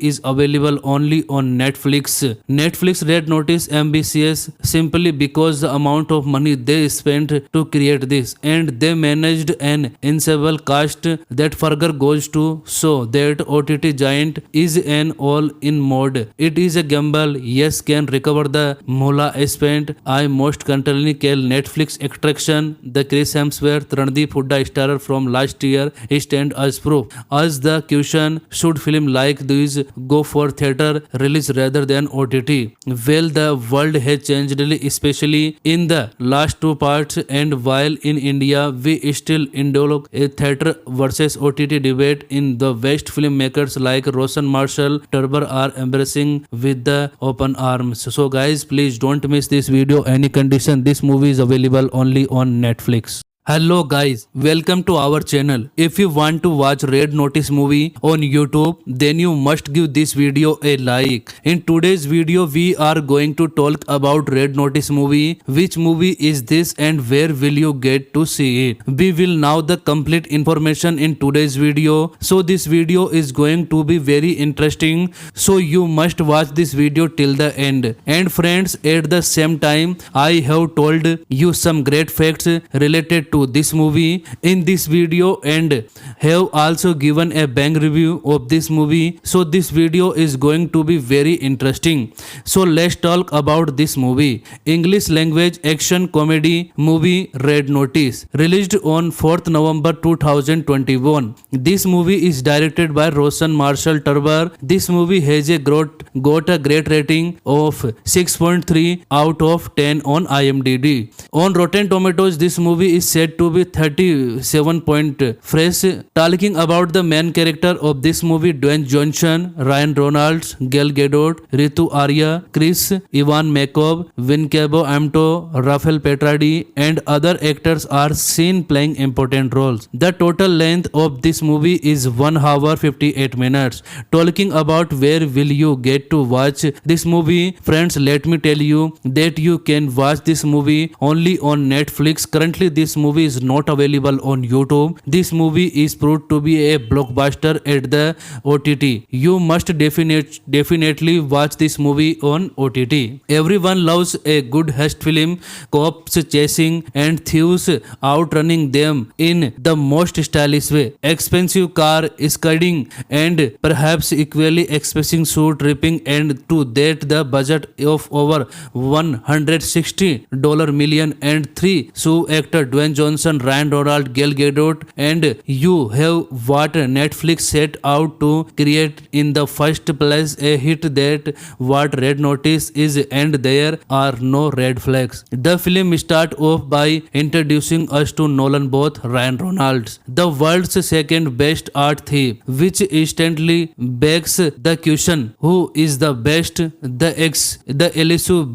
Speaker 2: is available only on Netflix Red Notice ambitious simply because the amount of money they spent to create this, and they managed an ensemble cast that further goes to show that OTT giant is an all-in mode. It is a gamble, yes, can recover the moolah spent. I most currently call Netflix attraction the Chris Hemsworth Randeep Hooda starrer from last year stand as proof. As the question, should film like these go for theater release rather than OTT? Well, the world has changed, especially in the last two parts, and while in India we still indulge a theater versus OTT debate, in the West filmmakers like Roshan Marshall Turber are embracing with the open arms. So guys, please don't miss this video any condition. This movie is available only on Netflix. Hello guys, welcome to our channel. If you want to watch Red Notice movie on YouTube, then you must give this video a like. In today's video, we are going to talk about Red Notice movie. Which movie is this and where will you get to see it? We will know the complete information in today's video. So this video is going to be very interesting. So you must watch this video till the end. And friends, at the same time, I have told you some great facts related to this movie in this video, and have also given a bang review of this movie. So this video is going to be very interesting. So let's talk about this movie. English language action comedy movie Red Notice, released on 4th November 2021. This movie is directed by Roshan Marshall Turber. This movie has got a great rating of 6.3 out of 10 on IMDb. On Rotten Tomatoes, this movie is said to be 37 point fresh. Talking about the main character of this movie, Dwayne Johnson, Ryan Reynolds, Gal Gadot, Ritu Arya, Chris Ivan Makov, Wincabo Amto, Rafael Petradi, and other actors are seen playing important roles. The total length of this movie is 1 hour 58 minutes. Talking about where will you get to watch this movie, friends, let me tell you that you can watch this movie only on Netflix. Currently this movie is not available on YouTube. This movie is proved to be a blockbuster at the OTT. You must definitely watch this movie on OTT. Everyone loves a good heist film, cops chasing and thieves outrunning them in the most stylish way. Expensive car skidding and perhaps equally expensive suit ripping, and to that the budget of over $160 million, and three so actor Dwayne Johnson, Ryan Reynolds, Gal Gadot, and you have what Netflix set out to create in the first place, a hit. That what Red Notice is, and there are no red flags. The film starts off by introducing us to Nolan Both, Ryan Reynolds, the world's second best art thief, which instantly begs the question, who is the best? The elusive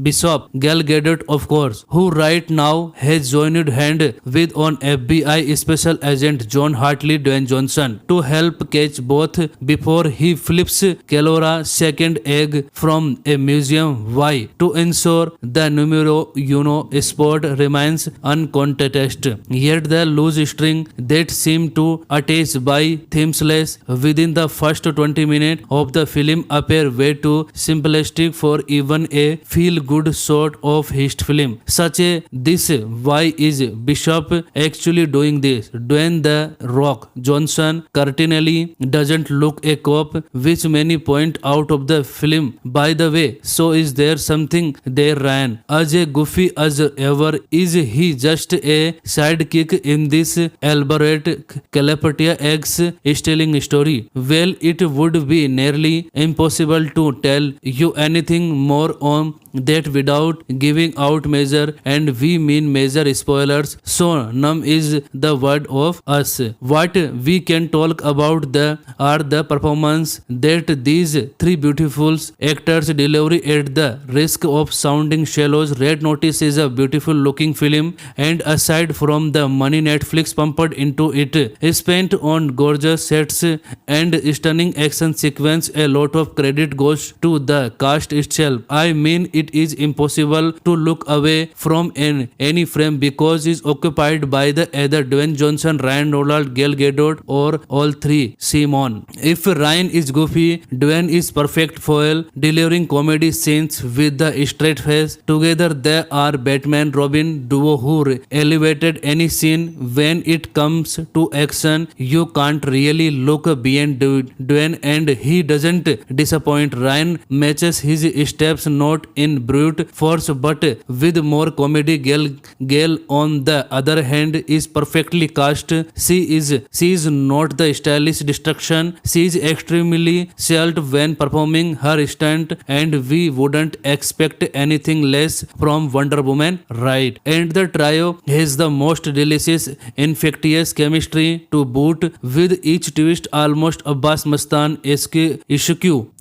Speaker 2: Bishop, Gal Gadot of course, who right now has joined hand with on FBI Special Agent John Hartley Dwayne Johnson to help catch both before he flips Kelora second egg from a museum. Why? To ensure the numero uno spot remains uncontested. Yet the loose string that seemed to attach by themeless within the first 20 minutes of the film appear way too simplistic for even a feel-good sort of heist film. Such a this why is Bishop actually doing this? Dwayne The Rock Johnson certainly doesn't look a cop, which many point out of the film. By the way, so is there something there, Ryan? As a goofy as ever, is he just a sidekick in this elaborate Calapatia eggs stealing story? Well, it would be nearly impossible to tell you anything more on that without giving out major, and we mean major spoilers, so numb is the word of us. What we can talk about are the performance that these three beautiful actors deliver at the risk of sounding shallows. Red Notice is a beautiful looking film, and aside from the money Netflix pumped into it, spent on gorgeous sets and stunning action sequence, a lot of credit goes to the cast itself. I mean, it is impossible to look away from any frame because it's occupied by the either Dwayne Johnson, Ryan Reynolds, Gal Gadot, or all three. Simon. If Ryan is goofy, Dwayne is perfect foil, delivering comedy scenes with the straight face. Together they are Batman Robin duo who elevated any scene. When it comes to action, you can't really look beyond Dwayne, and he doesn't disappoint. Ryan matches his steps not in brute force but with more comedy. Gal on the other hand is perfectly cast. She is not the stylish destruction. She is extremely skilled when performing her stunt, and we wouldn't expect anything less from Wonder Woman, right? And the trio has the most delicious, infectious chemistry to boot, with each twist almost Abbas Mastan-esque.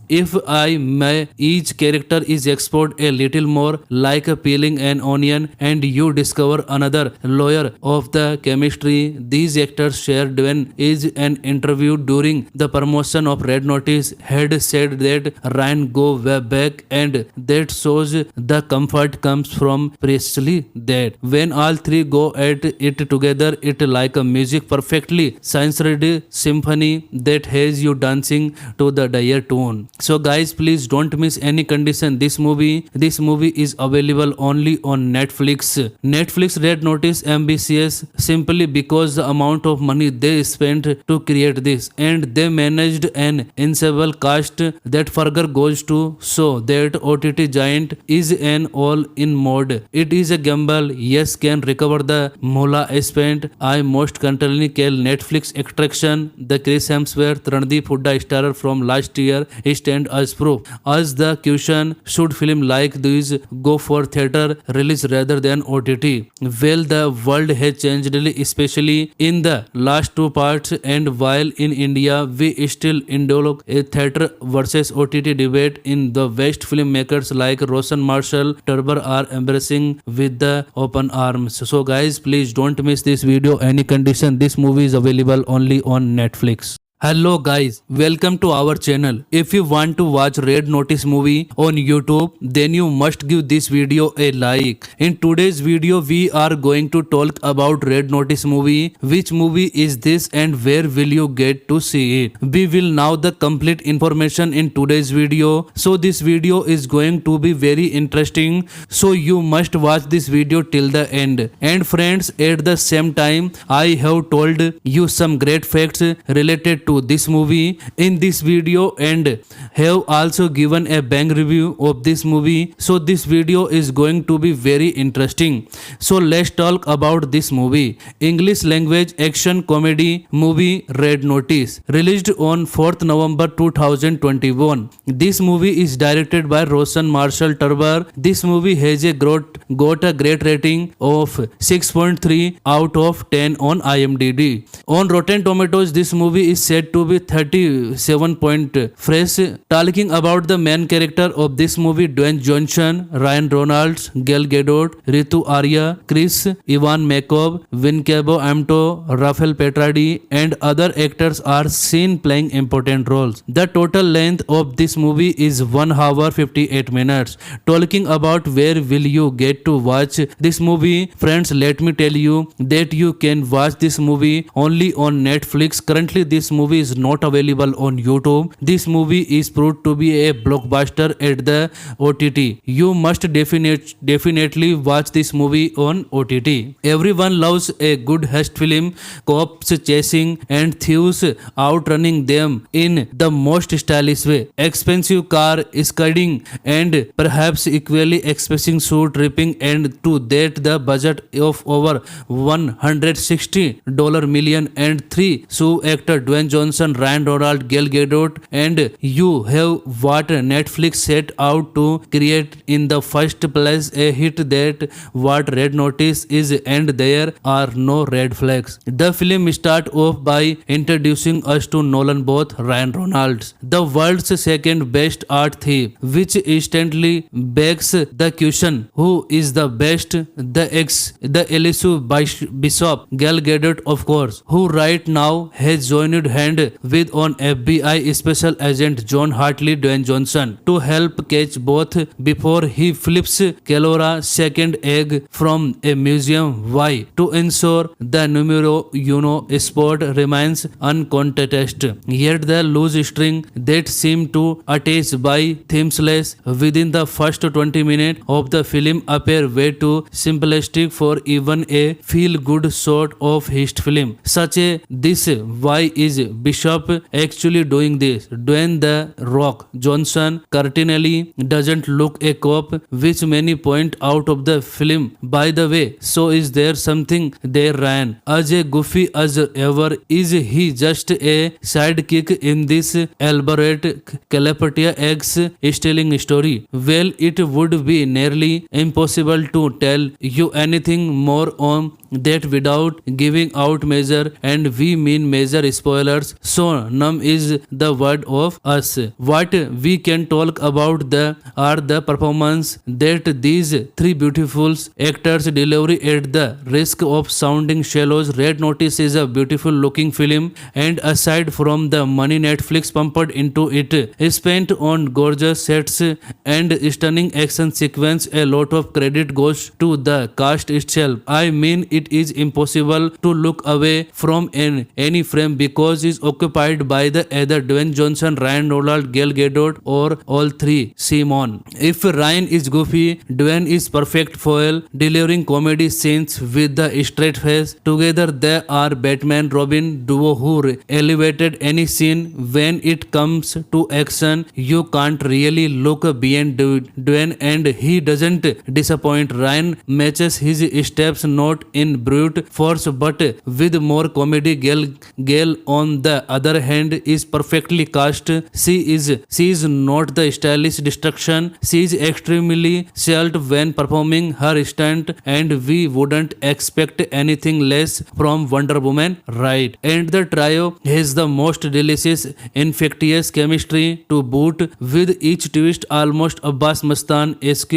Speaker 2: If I may, each character is explored a little more, like peeling an onion, and you discover another layer of the chemistry these actors share. Dwayne is an interview during the promotion of Red Notice had said that Ryan go way back, and that shows the comfort comes from precisely that. When all three go at it together, it like a music perfectly science-ready symphony that has you dancing to the dire tune. So guys, please don't miss any condition this movie is available only on Netflix. Netflix Red Notice ambitious simply because the amount of money they spent to create this, and they managed an ensemble cast that further goes to show that OTT giant is an all-in mode. It is a gamble, yes, can recover the moolah spent. I most currently call Netflix attraction. The Chris Hemsworth Randeep Hooda starrer from last year stand as proof. As the question, should film like these go for theater release rather than OTT? Well, the world has changed, especially in the last two parts, and while in India we still indulge a theater versus OTT debate, in the West filmmakers like Roshan Marshall Turber are embracing with the open arms. So guys, please don't miss this video any condition. This movie is available only on Netflix. Hello guys, welcome to our channel. If you want to watch Red Notice movie on YouTube, then you must give this video a like. In today's video, we are going to talk about Red Notice movie. Which movie is this and where will you get to see it? We will know the complete information in today's video. So this video is going to be very interesting. So you must watch this video till the end. And friends, at the same time, I have told you some great facts related to this movie in this video, and have also given a bang review of this movie. So this video is going to be very interesting. So let's talk about this movie. English language action comedy movie Red Notice, released on 4th November 2021. This movie is directed by Roshan Marshall Turber. This movie has got a great rating of 6.3 out of 10 on IMDb. On Rotten Tomatoes, this movie is said to be 37 point fresh. Talking about the main character of this movie, Dwayne Johnson, Ryan Reynolds, Gal Gadot, Ritu Arya, Chris Ivan Makov, Wincabo Amto, Rafael Petradi, and other actors are seen playing important roles. The total length of this movie is 1 hour 58 minutes. Talking about where will you get to watch this movie, friends, let me tell you that you can watch this movie only on Netflix. Currently this movie movie is not available on YouTube. This movie is proved to be a blockbuster at the OTT. You must definitely watch this movie on OTT. Everyone loves a good heist film, cops chasing and thieves outrunning them in the most stylish way. Expensive car skidding and perhaps equally expensive suit ripping, and to that the budget of over $160 million, and three so actor Dwayne Johnson, Ryan Reynolds, Gal Gadot, and you have what Netflix set out to create in the first place, a hit that what Red Notice is, and there are no red flags. The film starts off by introducing us to Nolan Both, Ryan Reynolds, the world's second best art thief, which instantly begs the question, who is the best? The elusive Bishop, Gal Gadot of course, who right now has joined hand with on FBI Special Agent John Hartley Dwayne Johnson to help catch both before he flips Kelora second egg from a museum. Why? To ensure the numero uno sport remains uncontested. Yet the loose string that seemed to attach by themeless within the first 20 minutes of the film appear way too simplistic for even a feel-good sort of heist film. Such a this. Why is Bishop actually doing this? Dwayne the Rock Johnson certainly doesn't look a cop, which many point out of the film. By the way, so is there something there, Ryan? As a goofy as ever, is he just a sidekick in this elaborate Calapatia eggs stealing story? Well, it would be nearly impossible to tell you anything more on that without giving out major, and we mean major spoilers, so numb is the word of us. What we can talk about are the performance that these three beautiful actors deliver at the risk of sounding shallows. Red Notice is a beautiful looking film, and aside from the money Netflix pumped into it, spent on gorgeous sets and stunning action sequence, a lot of credit goes to the cast itself. I mean, it is impossible to look away from any frame because it's occupied by the either Dwayne Johnson, Ryan Reynolds, Gal Gadot, or all three. Simon. If Ryan is goofy, Dwayne is perfect foil, delivering comedy scenes with the straight face. Together they are Batman Robin duo who elevated any scene. When it comes to action, you can't really look beyond Dwayne, and he doesn't disappoint. Ryan matches his steps not in brute force but with more comedy. Gal on the other hand is perfectly cast. She is not the stylish destruction. She is extremely skilled when performing her stunt, and we wouldn't expect anything less from Wonder Woman, right? And the trio has the most delicious, infectious chemistry to boot, with each twist almost Abbas Mustan-esque.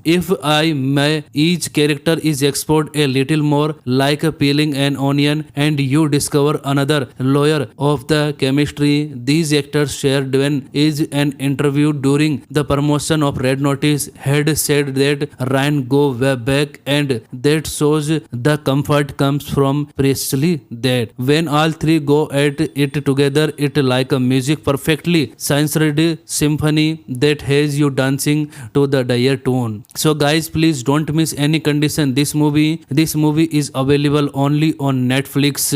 Speaker 2: If I may, each character is explored a little more, like peeling an onion, and you discover another layer of the chemistry these actors share. Dwayne is an interview during the promotion of Red Notice had said that Ryan go way back, and that shows the comfort comes from precisely that. When all three go at it together, it like a music perfectly science-ready symphony that has you dancing to the dire tune. So guys, please don't miss any condition this movie is available only on Netflix.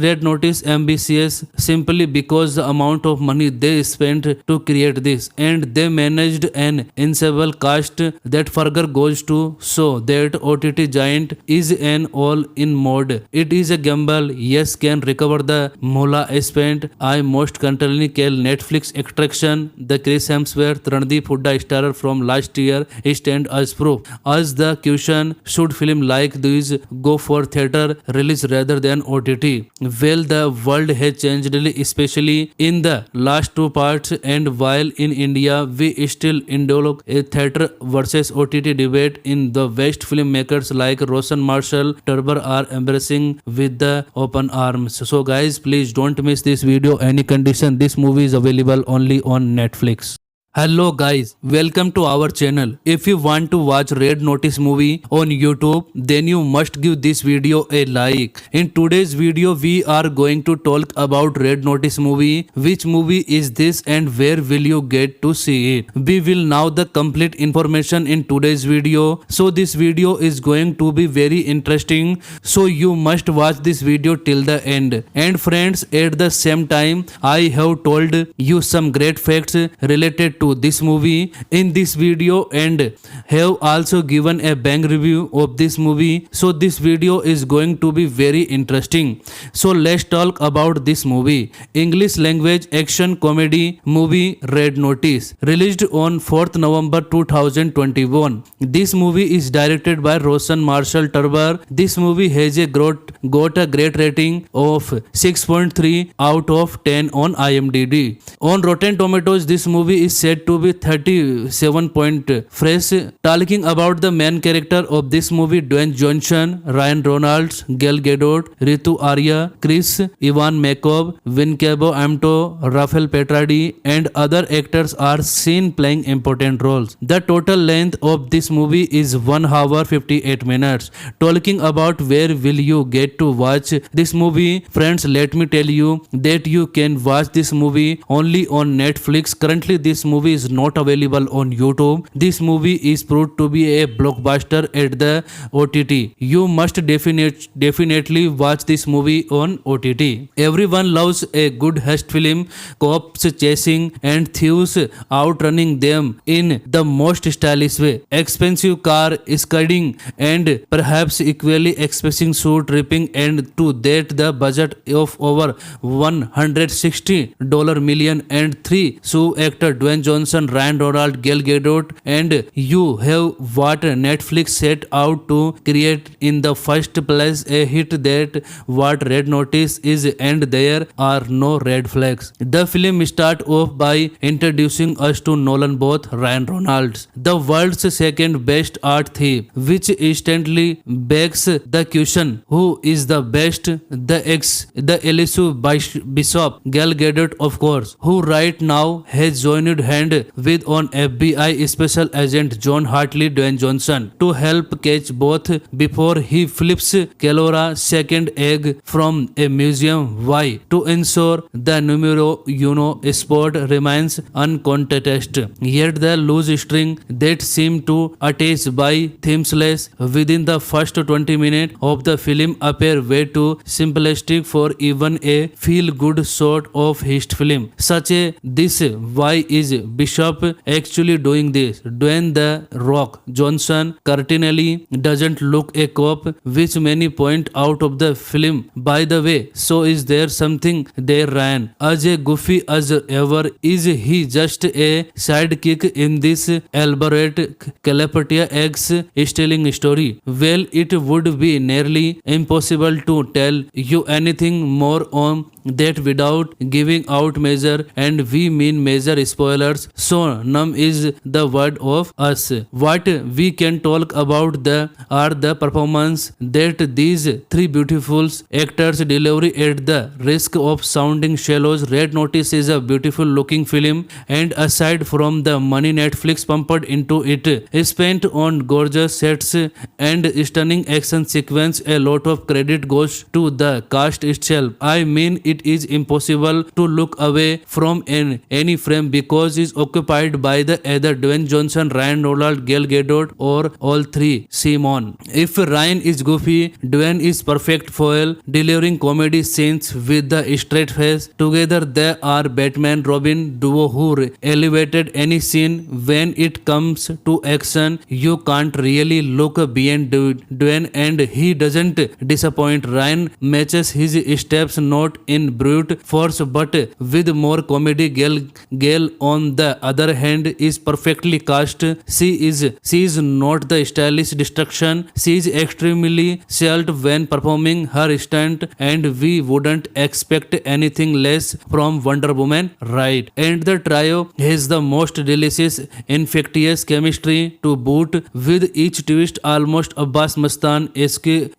Speaker 2: Red Notice ambitious simply because the amount of money they spent to create this, and they managed an ensemble cast that further goes to show that OTT giant is an all-in mode. It is a gamble, yes, can recover the moolah spent. I most currently call Netflix attraction the Chris Hemsworth Randeep Hooda star from last year stand as proof. As the question, should film like these go for theater release rather than OTT? Well, the world has changed, especially in the last two parts, and while in India we still indulge a theater versus OTT debate, in the West filmmakers like Roshan Marshall Turber are embracing with the open arms. So guys, please don't miss this video any condition. This movie is available only on Netflix. Hello guys, welcome to our channel. If you want to watch Red Notice movie on YouTube, then you must give this video a like. In today's video, we are going to talk about Red Notice movie. Which movie is this and where will you get to see it? We will know the complete information in today's video. So this video is going to be very interesting. So you must watch this video till the end. And friends, at the same time, I have told you some great facts related to this movie in this video and have also given a bang review of this movie. So this video is going to be very interesting. So let's talk about this movie. English language action comedy movie Red Notice, released on 4th November 2021. This movie is directed by Roshan Marshall Turber. This movie has got a great rating of 6.3 out of 10 on IMDb. On Rotten Tomatoes, this movie is said to be 37 point fresh. Talking about the main character of this movie, Dwayne Johnson, Ryan Reynolds, Gal Gadot, Ritu Arya, Chris Ivan Makov, Wincabo Amto, Rafael Petradi and other actors are seen playing important roles. The total length of this movie is 1 hour 58 minutes. Talking about where will you get to watch this movie, friends, let me tell you that you can watch this movie only on Netflix. Currently this movie is not available on YouTube. This movie is proved to be a blockbuster at the OTT. You must definitely watch this movie on OTT. Everyone loves a good heist film, cops chasing and thieves outrunning them in the most stylish way. Expensive car skidding and perhaps equally expensive suit ripping, and to that the budget of over $160 million and three so actor Dwayne Johnson, Ryan Reynolds, Gal Gadot, and you have what Netflix set out to create in the first place, a hit that what Red Notice is, and there are no red flags. The film starts off by introducing us to Nolan Both, Ryan Reynolds, the world's second best art thief, which instantly begs the question, who is the best? The elusive Bishop, Gal Gadot of course, who right now has joined hand with on FBI Special Agent John Hartley Dwayne Johnson to help catch both before he flips Kelora second egg from a museum. Why? To ensure the numero uno spot remains uncontested. Yet the loose string that seemed to attach by themeless within the first 20 minutes of the film appear way too simplistic for even a feel-good sort of heist film. Such a this why is Bishop actually doing this? Dwayne the Rock Johnson certainly doesn't look a cop, which many point out of the film. By the way, so is there something there? Ryan, as a goofy as ever, is he just a sidekick in this elaborate Calapatia eggs stealing story? Well, it would be nearly impossible to tell you anything more on that without giving out major, and we mean major spoilers, so none is the word of us. What we can talk about are the performance that these three beautiful actors deliver at the risk of sounding shallows. Red Notice is a beautiful looking film, and aside from the money Netflix pumped into it, spent on gorgeous sets and stunning action sequence, a lot of credit goes to the cast itself. I mean, it is impossible to look away from any frame because it's occupied by the either Dwayne Johnson, Ryan Reynolds, Gal Gadot, or all three. Simon. If Ryan is goofy, Dwayne is perfect foil, delivering comedy scenes with the straight face. Together they are Batman Robin duo who elevated any scene. When it comes to action, you can't really look beyond Dwayne, and he doesn't disappoint. Ryan matches his steps not in brute force but with more comedy. Gal on the other hand is perfectly cast. She is not the stylish destruction. She is extremely shelled when performing her stunt, and we wouldn't expect anything less from Wonder Woman, right? And the trio has the most delicious, infectious chemistry to boot, with each twist almost Abbas Mastan-esque.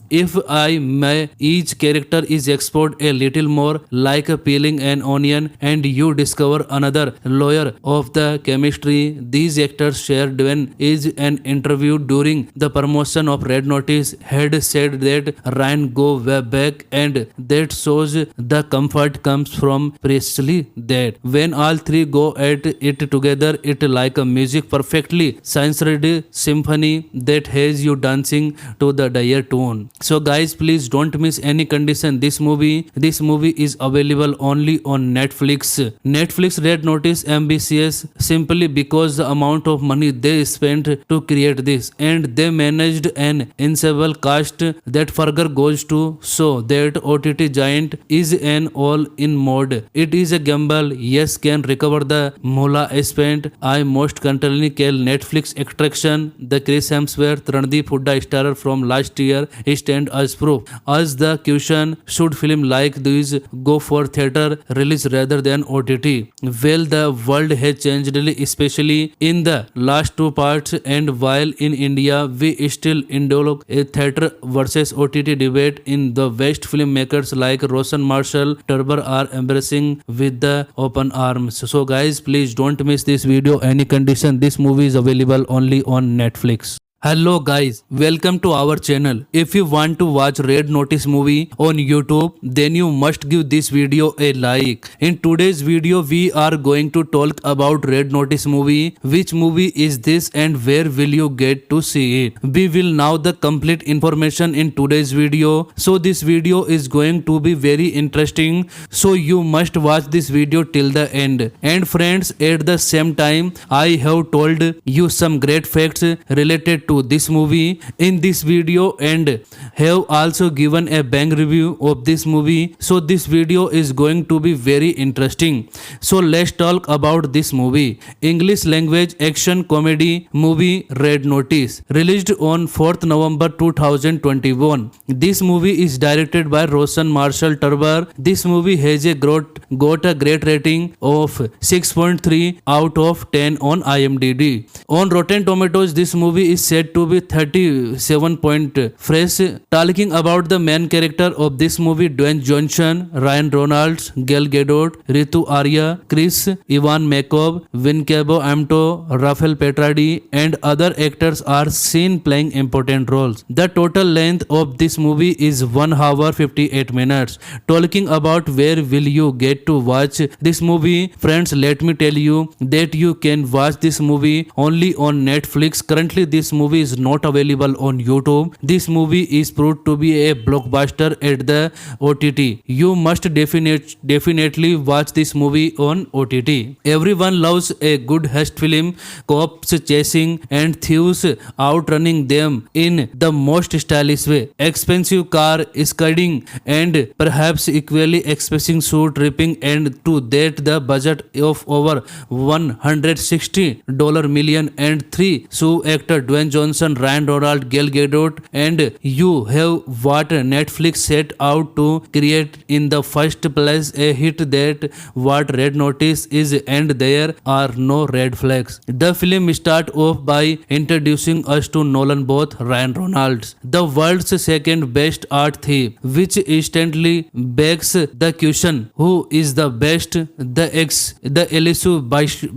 Speaker 2: If I may, each character is explored a little more, like peeling an onion, and you discover another layer of the chemistry these actors shared. When is an interview during the promotion of Red Notice had said that Ryan go way back, and that shows the comfort comes from precisely that. When all three go at it together, it like a music perfectly science-ready symphony that has you dancing to the dire tune. So guys, please don't miss any condition this movie is available only on Netflix Red Notice ambitious simply because the amount of money they spent to create this, and they managed an ensemble cast that further goes to show that OTT giant is an all-in mode. It is a gamble, yes, can recover the moolah spent. I most currently call Netflix attraction. The Chris Hemsworth Randeep Hooda star from last year stand as proof. As the question, should film like these go for theater release rather than OTT? Well, the world has changed, especially in the last two parts, and while in India we still indulge a theater versus OTT debate, in the West filmmakers like Roshan Marshall Turber are embracing with the open arms. So guys, please don't miss this video any condition. This movie is available only on Netflix. Hello guys, welcome to our channel. If you want to watch Red Notice movie on YouTube, then you must give this video a like. In today's video, we are going to talk about Red Notice movie. Which movie is this and where will you get to see it? We will know the complete information in today's video. So this video is going to be very interesting. So you must watch this video till the end. And friends, at the same time, I have told you some great facts related to this movie in this video, and have also given a bang review of this movie. So this video is going to be very interesting. So let's talk about this movie. English language action comedy movie Red Notice, released on 4th November 2021. This movie is directed by Roshan Marshall Turber. This movie has got a great rating of 6.3 out of 10 on IMDb. On Rotten Tomatoes, this movie is said to be 37 point fresh. Talking about the main character of this movie, Dwayne Johnson, Ryan Reynolds, Gal Gadot, Ritu Arya, Chris Ivan Makov, Wincabo Amto, Rafael Petradi, and other actors are seen playing important roles. The total length of this movie is 1 hour 58 minutes. Talking about where will you get to watch this movie, friends, let me tell you that you can watch this movie only on Netflix. Currently this movie is not available on YouTube. This movie is proved to be a blockbuster at the OTT. You must definitely watch this movie on OTT. Everyone loves a good heist film, cops chasing and thieves outrunning them in the most stylish way. Expensive car skidding and perhaps equally expensive suit ripping, and to that the budget of over $160 million, and three so actor Dwayne Johnson, Ryan Reynolds, Gal Gadot, and you have what Netflix set out to create in the first place, a hit. That what Red Notice is, and there are no red flags. The film starts off by introducing us to Nolan Both, Ryan Reynolds, the world's second best art thief, which instantly begs the question, who is the best? The elusive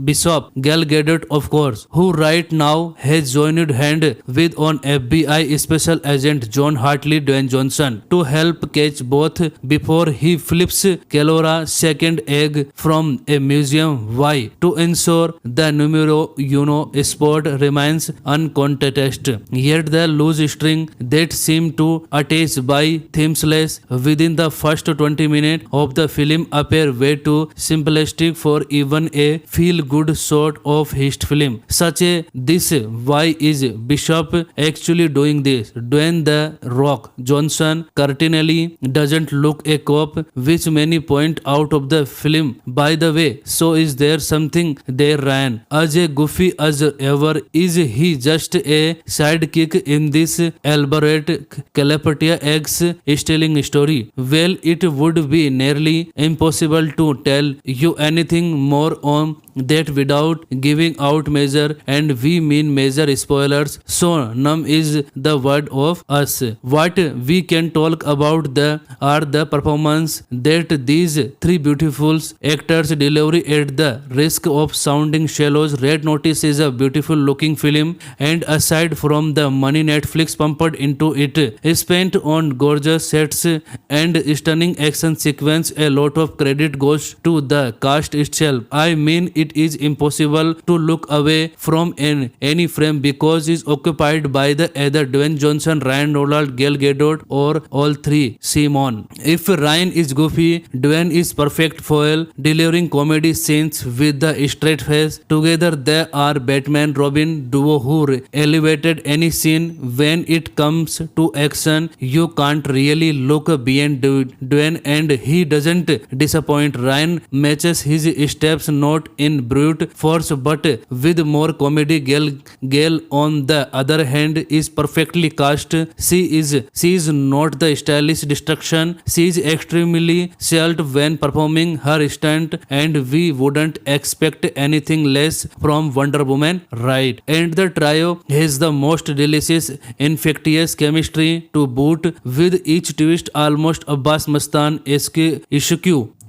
Speaker 2: Bishop, Gal Gadot of course, who right now has joined hand with on FBI Special Agent John Hartley Dwayne Johnson to help catch both before he flips Kelora second egg from a museum. Why? To ensure the numero uno spot remains uncontested. Yet the loose string that seemed to attach by themeless within the first 20 minutes of the film appear way too simplistic for even a feel-good sort of heist film such a this. Why is Bishop actually doing this? Dwayne the Rock Johnson certainly doesn't look a cop, which many point out of the film. By the way, so is there something there? Ryan, as a goofy as ever, is he just a sidekick in this elaborate Calapatia eggs stealing story? Well, it would be nearly impossible to tell you anything more on that without giving out major, and we mean major spoilers, so none is the word of us. What we can talk about are the performance that these three beautiful actors deliver at the risk of sounding shallow. Red Notice is a beautiful looking film, and aside from the money Netflix pumped into it, spent on gorgeous sets and stunning action sequence, a lot of credit goes to the cast itself. I mean, it is impossible to look away from any frame because it's occupied by the either Dwayne Johnson, Ryan Reynolds, Gal Gadot, or all three. Simon. If Ryan is goofy, Dwayne is perfect foil, delivering comedy scenes with the straight face. Together they are Batman Robin duo who elevated any scene. When it comes to action, you can't really look beyond Dwayne, and he doesn't disappoint. Ryan matches his steps not in brute force but with more comedy. Gal on the other hand is perfectly cast. She is not the stylish destruction. She is extremely skilled when performing her stunt, and we wouldn't expect anything less from Wonder Woman, right? And the trio has the most delicious, infectious chemistry to boot, with each twist almost Abbas Mustan-esque.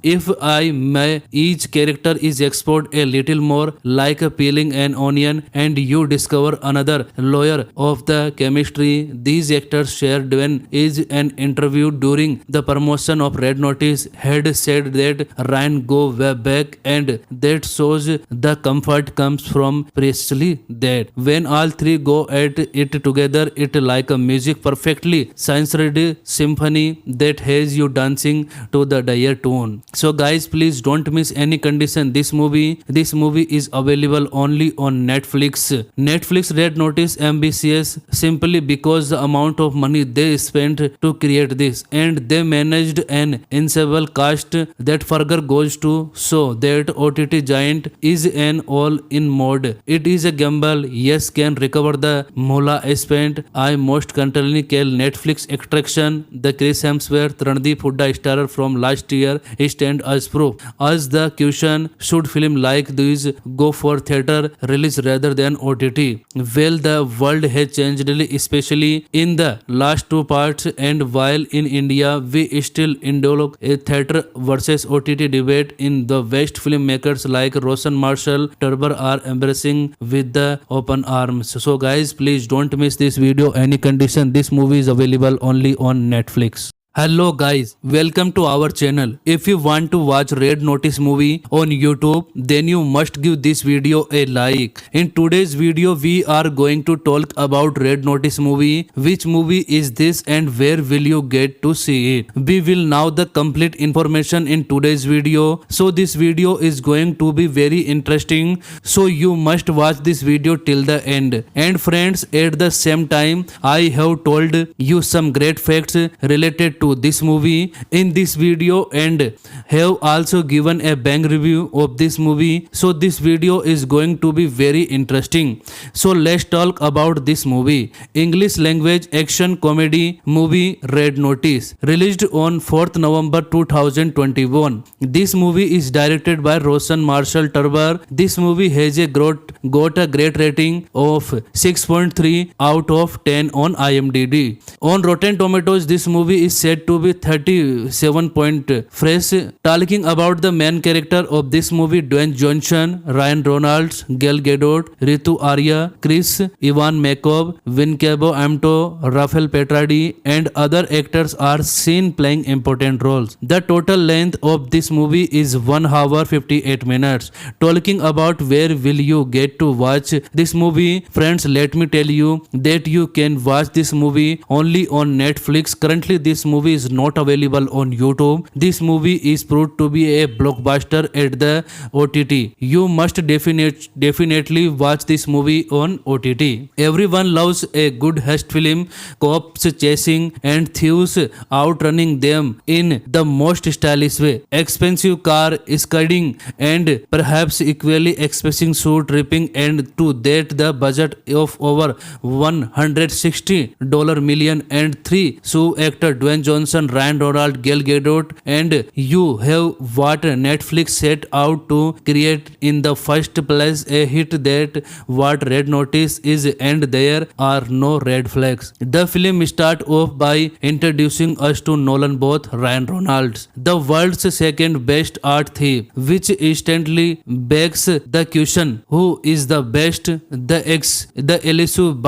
Speaker 2: If I may, each character is explored a little more, like peeling an onion, and you discover another layer of the chemistry these actors share. Dwayne is an interview during the promotion of Red Notice had said that Ryan go way back, and that shows the comfort comes from precisely that. When all three go at it together, it like a music perfectly science-ready symphony that has you dancing to the dire tune. So guys, please don't miss any condition this movie is available only on Netflix. Netflix Red Notice ambitious simply because the amount of money they spent to create this, and they managed an ensemble cast that further goes to show that OTT giant is an all-in mode. It is a gamble, yes, can recover the moolah spent. I most currently call Netflix attraction. The Chris Hemsworth, Randeep Hooda starrer from last year stand as proof. As the question, should film like these go for theater release rather than OTT? Well, the world has changed, especially in the last two parts, and while in India we still indulge a theater versus OTT debate, in the West filmmakers like Roshan Marshall Turber are embracing with the open arms. So guys, please don't miss this video any condition. This movie is available only on Netflix. Hello guys, welcome to our channel. If you want to watch Red Notice movie on YouTube, then you must give this video a like. In today's video, we are going to talk about Red Notice movie. Which movie is this and where will you get to see it? We will know the complete information in today's video. So this video is going to be very interesting. So you must watch this video till the end. And friends, at the same time, I have told you some great facts related to this movie in this video, and have also given a bang review of this movie. So this video is going to be very interesting. So let's talk about this movie. English language action comedy movie Red Notice, released on 4th November 2021. This movie is directed by Roshan Marshall Turber. This movie has got a great rating of 6.3 out of 10 on IMDb. On Rotten Tomatoes, this movie is said to be 37 point fresh. Talking about the main character of this movie, Dwayne Johnson, Ryan Reynolds, Gal Gadot, Ritu Arya, Chris Ivan Makov, Wincabo Amto, Rafael Petradi, and other actors are seen playing important roles. The total length of this movie is 1 hour 58 minutes. Talking about where will you get to watch this movie, friends, let me tell you that you can watch this movie only on Netflix. Currently this movie is not available on YouTube. This movie is proved to be a blockbuster at the OTT. You must definitely watch this movie on OTT. Everyone loves a good heist film, cops chasing and thieves outrunning them in the most stylish way. Expensive car skidding and perhaps equally expensive suit ripping, and to that the budget of over $160 million, and three so actor Dwayne Johnson, Ryan Reynolds, Gal Gadot, and you have what Netflix set out to create in the first place, a hit that what Red Notice is, and there are no red flags. The film starts off by introducing us to Nolan Both, Ryan Reynolds, the world's second best art thief, which instantly begs the question, who is the best? The elusive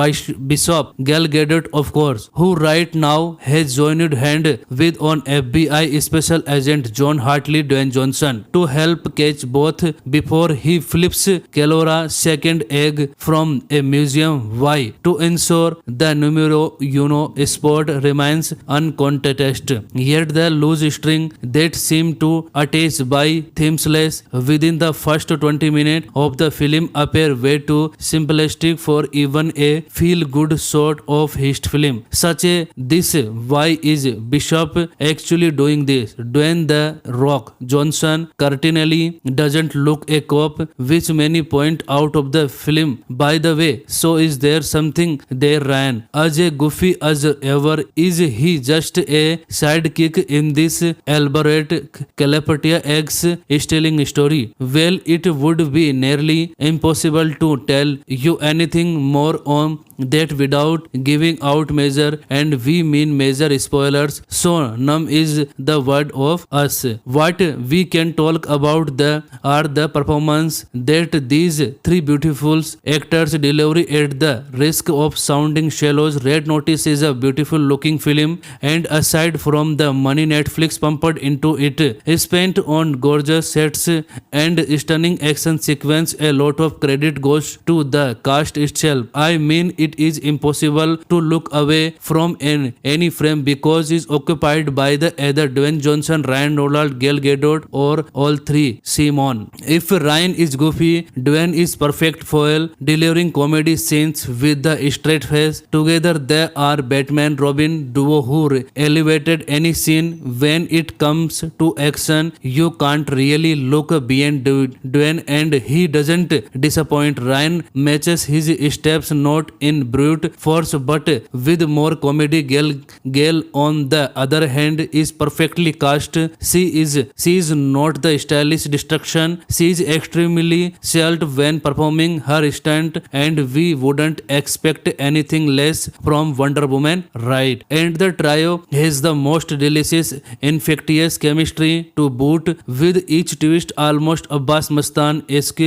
Speaker 2: Bishop, Gal Gadot of course, who right now has joined hand with on FBI Special Agent John Hartley Dwayne Johnson to help catch both before he flips Kelora second egg from a museum. Why? To ensure the numero uno sport remains uncontested. Yet the loose string that seemed to attach by themeless within the first 20 minutes of the film appear way too simplistic for even a feel-good sort of heist film. Such a this. Why is Bishop actually doing this? Dwayne The Rock Johnson certainly doesn't look a cop, which many point out of the film. By the way, so is there something there, Ryan? As a goofy as ever, is he just a sidekick in this elaborate Calapatia eggs stealing story? Well, it would be nearly impossible to tell you anything more on that without giving out major, and we mean major spoilers, so numb is the word of us. What we can talk about are the performance that these three beautiful actors deliver at the risk of sounding shallows. Red Notice is a beautiful looking film, and aside from the money Netflix pumped into it, spent on gorgeous sets and stunning action sequence, a lot of credit goes to the cast itself. I mean, it is impossible to look away from any frame because it's occupied by the either Dwayne Johnson, Ryan Reynolds, Gal Gadot, or all three. Simon. If Ryan is goofy, Dwayne is perfect foil, delivering comedy scenes with the straight face. Together they are Batman Robin duo who elevated any scene. When it comes to action, you can't really look beyond Dwayne, and he doesn't disappoint. Ryan matches his steps not in brute force but with more comedy. Gal on the other hand is perfectly cast. She is not the stylish destruction. She is extremely skilled when performing her stunt, and we wouldn't expect anything less from Wonder Woman, right? And the trio has the most delicious, infectious chemistry to boot, with each twist almost Abbas Mustan-esque.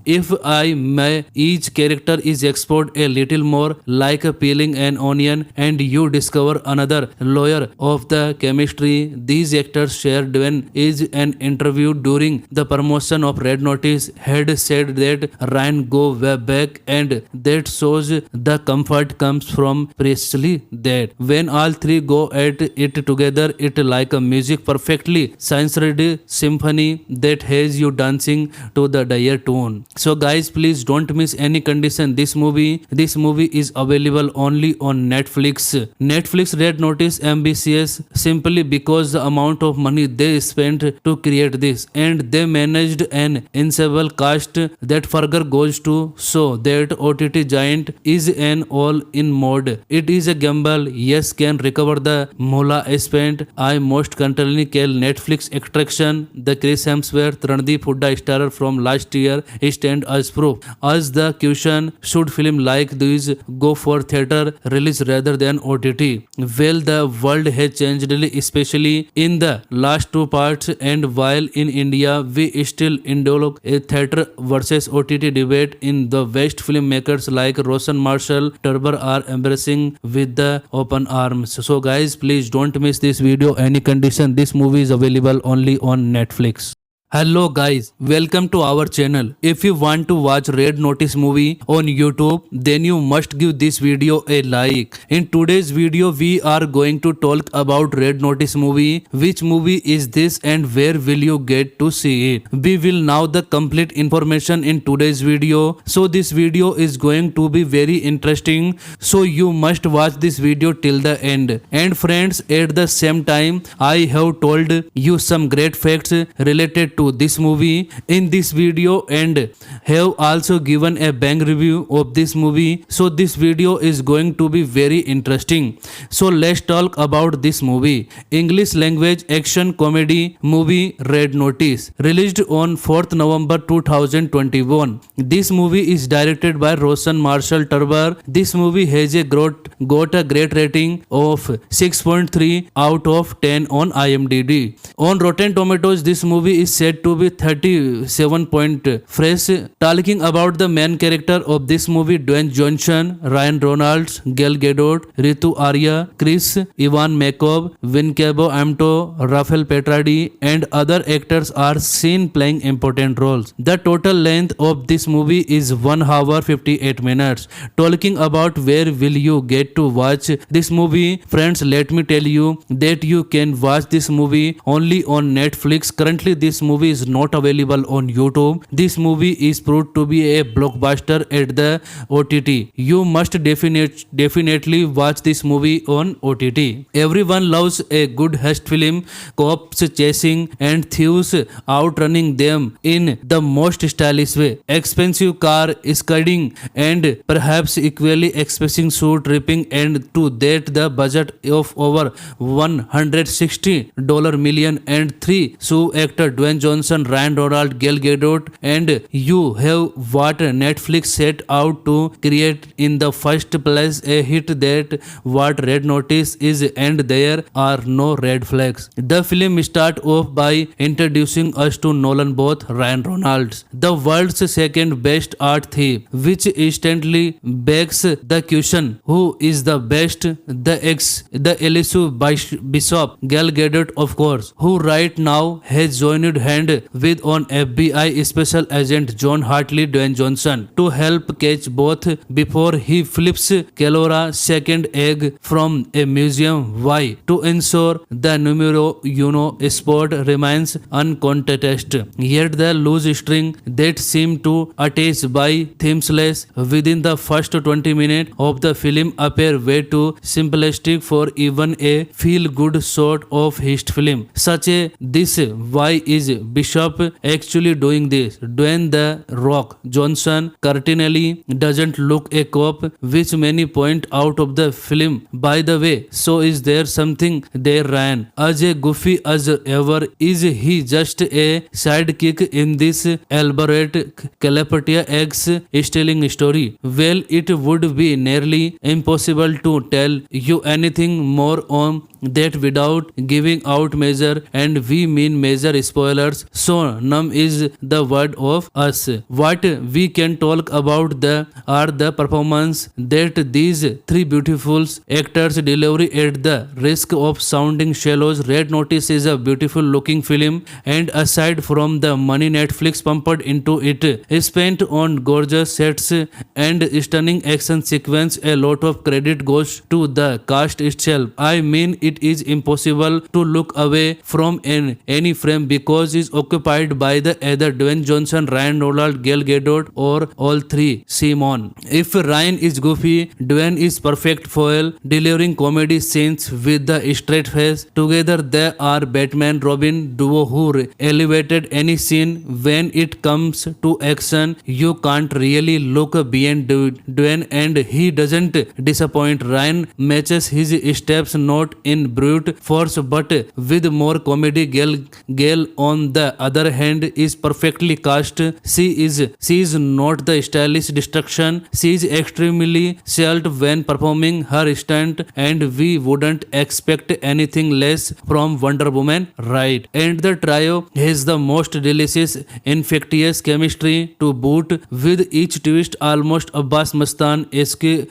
Speaker 2: If I may, each character is explored a little more, like peeling an onion, and you discover another layer of the chemistry these actors share. Dwayne is an interview during the promotion of Red Notice had said that Ryan go way back, and that shows the comfort comes from precisely that. When all three go at it together, it like a music perfectly science-ready symphony that has you dancing to the dire tune. So guys, please don't miss any condition this movie is available only on Netflix. Red Notice ambitious simply because the amount of money they spent to create this, and they managed an ensemble cast that further goes to show that OTT giant is an all-in mode. It is a gamble, yes, can recover the moolah spent. I most currently call Netflix attraction the Chris Hemsworth Randeep Hooda star from last year stand as proof. As the question, should film like these go for theater release rather than OTT? Well, the world has changed, especially in the last two parts, and while in India we still indulge a theater versus OTT debate, in the West filmmakers like Roshan Marshall Turber are embracing with the open arms. So guys, please don't miss this video any condition. This movie is available only on Netflix. Hello guys, welcome to our channel. If you want to watch Red Notice movie on YouTube, then you must give this video a like. In today's video, we are going to talk about Red Notice movie. Which movie is this and where will you get to see it? We will know the complete information in today's video. So this video is going to be very interesting. So you must watch this video till the end. And friends, at the same time, I have told you some great facts related to to this movie in this video and have also given a bang review of this movie. So this video is going to be very interesting. So let's talk about this movie. English language action comedy movie Red Notice, released on 4th November 2021. This movie is directed by Roshan Marshall Turber. This movie has got a great rating of 6.3 out of 10 on IMDb. On Rotten Tomatoes, this movie is said to be 37 point fresh. Talking about the main character of this movie, Dwayne Johnson, Ryan Reynolds, Gal Gadot, Ritu Arya, Chris Ivan Makov, Wincabo Amto, Rafael Petradi, and other actors are seen playing important roles. The total length of this movie is 1 hour 58 minutes. Talking about where will you get to watch this movie, friends, let me tell you that you can watch this movie only on Netflix. Currently this movie is not available on YouTube. This movie is proved to be a blockbuster at the OTT. You must definitely watch this movie on OTT. Everyone loves a good heist film, cops chasing and thieves outrunning them in the most stylish way. Expensive car skidding and perhaps equally expensive suit ripping, and to that the budget of over $160 million, and three so actor Dwayne Johnson, Ryan Reynolds, Gal Gadot, and you have what Netflix set out to create in the first place, a hit. That what Red Notice is, and there are no red flags. The film start off by introducing us to Nolan Both, Ryan Reynolds, the world's second best art thief, which instantly begs the question, who is the best? The elusive Bishop, Gal Gadot of course, who right now has joined hand with on FBI Special Agent John Hartley Dwayne Johnson to help catch both before he flips Kelora second egg from a museum. Why? To ensure the numero uno spot remains uncontested. Yet the loose string that seemed to attach by themeless within the first 20 minutes of the film appear way too simplistic for even a feel-good sort of heist film. Such a this. Why is Bishop actually doing this? Dwayne The Rock Johnson certainly doesn't look a cop, which many point out of the film. By the way, so is there something there? Ryan, as a goofy as ever, is he just a sidekick in this elaborate Calapatia eggs stealing story? Well, it would be nearly impossible to tell you anything more on that without giving out major, and we mean major spoilers, so none is the word of us. What we can talk about are the performance that these three beautiful actors deliver at the risk of sounding shallows. Red Notice is a beautiful looking film, and aside from the money Netflix pumped into it, spent on gorgeous sets and stunning action sequence, a lot of credit goes to the cast itself. I mean, it is impossible to look away from any frame because it's occupied by the either Dwayne Johnson, Ryan Reynolds, Gal Gadot, or all three. Simon. If Ryan is goofy, Dwayne is perfect foil, delivering comedy scenes with the straight face. Together they are Batman Robin duo who elevated any scene. When it comes to action, you can't really look beyond Dwayne, and he doesn't disappoint. Ryan matches his steps not in brute force but with more comedy. Gal on the other hand is perfectly cast. She is not the stylish destruction. She is extremely shelled when performing her stunt, and we wouldn't expect anything less from Wonder Woman, right? And the trio has the most delicious, infectious chemistry to boot, with each twist almost Abbas Mustan-esque.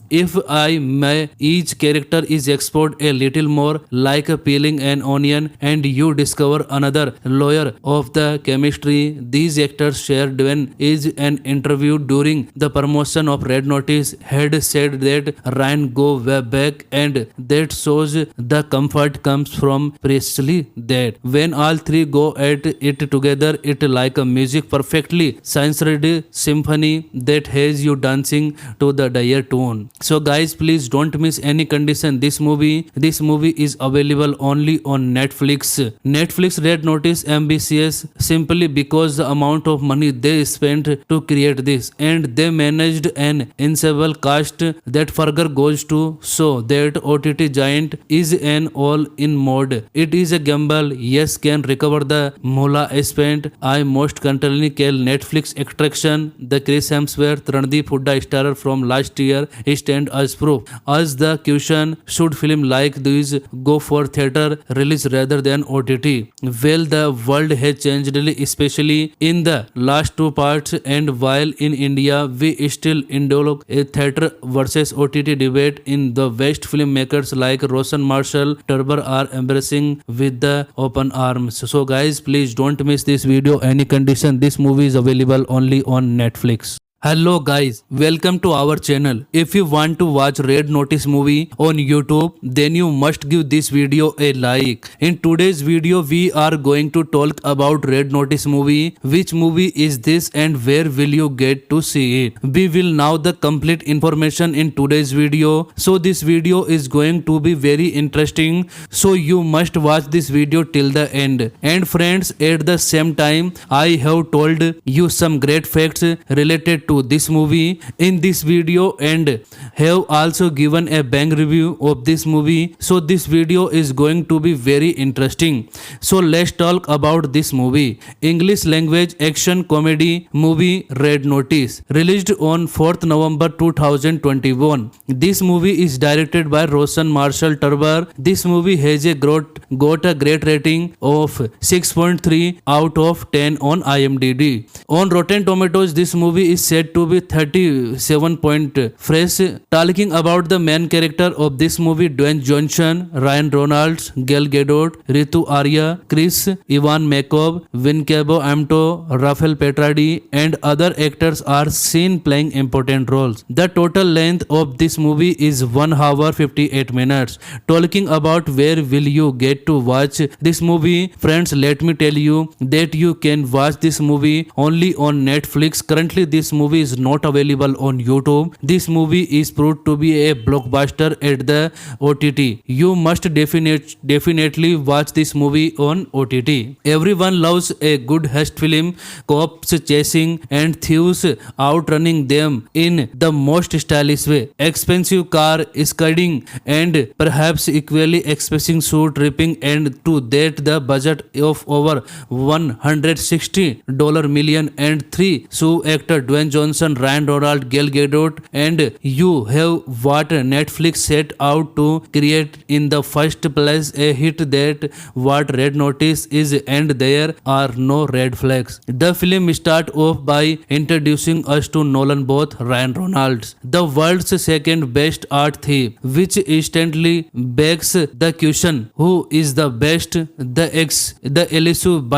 Speaker 2: If I may, each character is explored a little more, like peeling an onion, and you discover another layer of the chemistry these actors share. Dwayne is an interview during the promotion of Red Notice had said that Ryan go way back, and that shows the comfort comes from precisely that. When all three go at it together, it like a music perfectly science-ready symphony that has you dancing to the dire tune. So guys, please don't miss any condition. This movie is available only on Netflix. Netflix Red Notice ambitious simply because the amount of money they spent to create this, and they managed an ensemble cast that further goes to show that OTT giant is an all-in mode. It is a gamble, yes, can recover the moolah spent. I most currently call Netflix attraction. The Chris Hemsworth Randeep Hooda star from last year stand as proof. As the question, should film like these go for theater release rather than OTT? Well, the world has changed, especially in the last two parts, and while in India we still indulge a theater versus OTT debate, in the West filmmakers like Roshan Marshall Turber are embracing with the open arms. So guys, please don't miss this video any condition. This movie is available only on Netflix. Hello guys, welcome to our channel. If you want to watch Red Notice movie on YouTube, then you must give this video a like. In today's video, we are going to talk about Red Notice movie. Which movie is this and where will you get to see it? We will know the complete information in today's video. So this video is going to be very interesting. So you must watch this video till the end. And friends, at the same time, I have told you some great facts related to this movie in this video and have also given a bang review of this movie. So this video is going to be very interesting. So let's talk about this movie. English language action comedy movie Red Notice, released on 4th November 2021. This movie is directed by Roshan Marshall Turber. This movie has got a great rating of 6.3 out of 10 on IMDb. On Rotten Tomatoes, this movie is said to be 37 point fresh. Talking about the main character of this movie, Dwayne Johnson, Ryan Reynolds, Gal Gadot, Ritu Arya, Chris Ivan Makov, Wincabo Amto, Rafael Petrardi, and other actors are seen playing important roles. The total length of this movie is 1 hour 58 minutes. Talking about where will you get to watch this movie, friends, let me tell you that you can watch this movie only on Netflix. Currently this movie is not available on YouTube. This movie is proved to be a blockbuster at the OTT. You must definitely watch this movie on OTT. Everyone loves a good heist film, cops chasing and thieves outrunning them in the most stylish way. Expensive car skidding and perhaps equally expensive suit ripping, and to that the budget of over $160 million, and three so actor Dwayne Johnson, Ryan Reynolds, Gal Gadot, and you have what Netflix set out to create in the first place, a hit. That what Red Notice is, and there are no red flags. The film starts off by introducing us to Nolan Both, Ryan Reynolds, the world's second best art thief, which instantly begs the question, who is the best? The elusive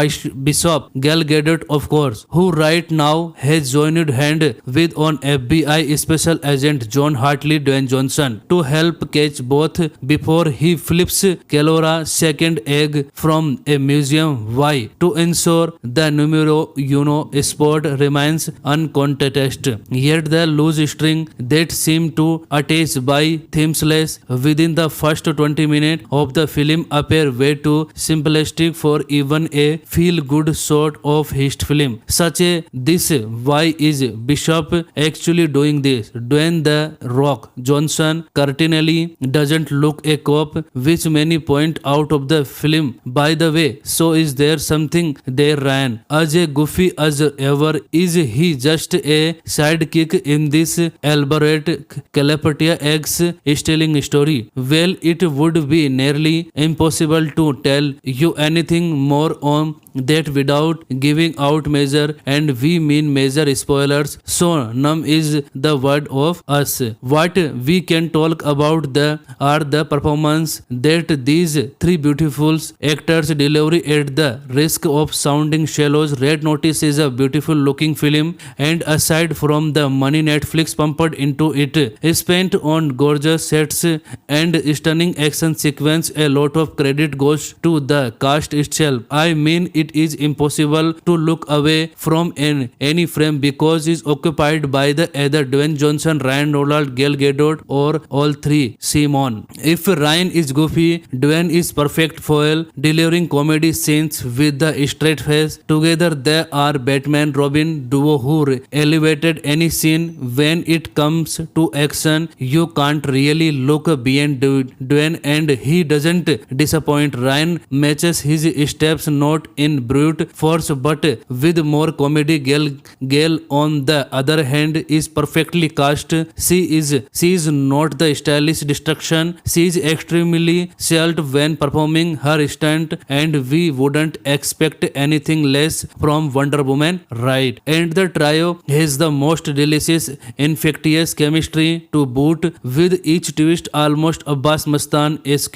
Speaker 2: Bishop, Gal Gadot of course, who right now has joined hand with on FBI Special Agent John Hartley Dwayne Johnson to help catch both before he flips Kelora second egg from a museum. Why? To ensure the numero uno spot remains uncontested. Yet the loose string that seemed to attach by themeless within the first 20 minutes of the film appear way too simplistic for even a feel-good sort of heist film such a this. Why is Bishop actually doing this? Dwayne the Rock Johnson certainly doesn't look a cop, which many point out of the film. By the way, so is there something there? Ryan, as a goofy as ever, is he just a sidekick in this elaborate Calapatia eggs stealing story? Well, it would be nearly impossible to tell you anything more on that without giving out major, and we mean major spoilers, so none is the word of us. What we can talk about are the performance that these three beautiful actors deliver at the risk of sounding shallows. Red Notice is a beautiful looking film, and aside from the money Netflix pumped into it, spent on gorgeous sets and stunning action sequence, a lot of credit goes to the cast itself. I mean, it it is impossible to look away from any frame because is occupied by the either Dwayne Johnson, Ryan Reynolds, Gal Gadot, or all three. Simon. If Ryan is goofy, Dwayne is perfect foil, delivering comedy scenes with the straight face. Together they are Batman Robin duo who elevated any scene. When it comes to action, you can't really look beyond Dwayne, and he doesn't disappoint. Ryan matches his steps not in brute force but with more comedy. Gal on the other hand is perfectly cast. She is not the stylish destruction. She is extremely skilled when performing her stunt, and we wouldn't expect anything less from Wonder Woman, right? And the trio has the most delicious, infectious chemistry to boot, with each twist almost Abbas Mastan-esque.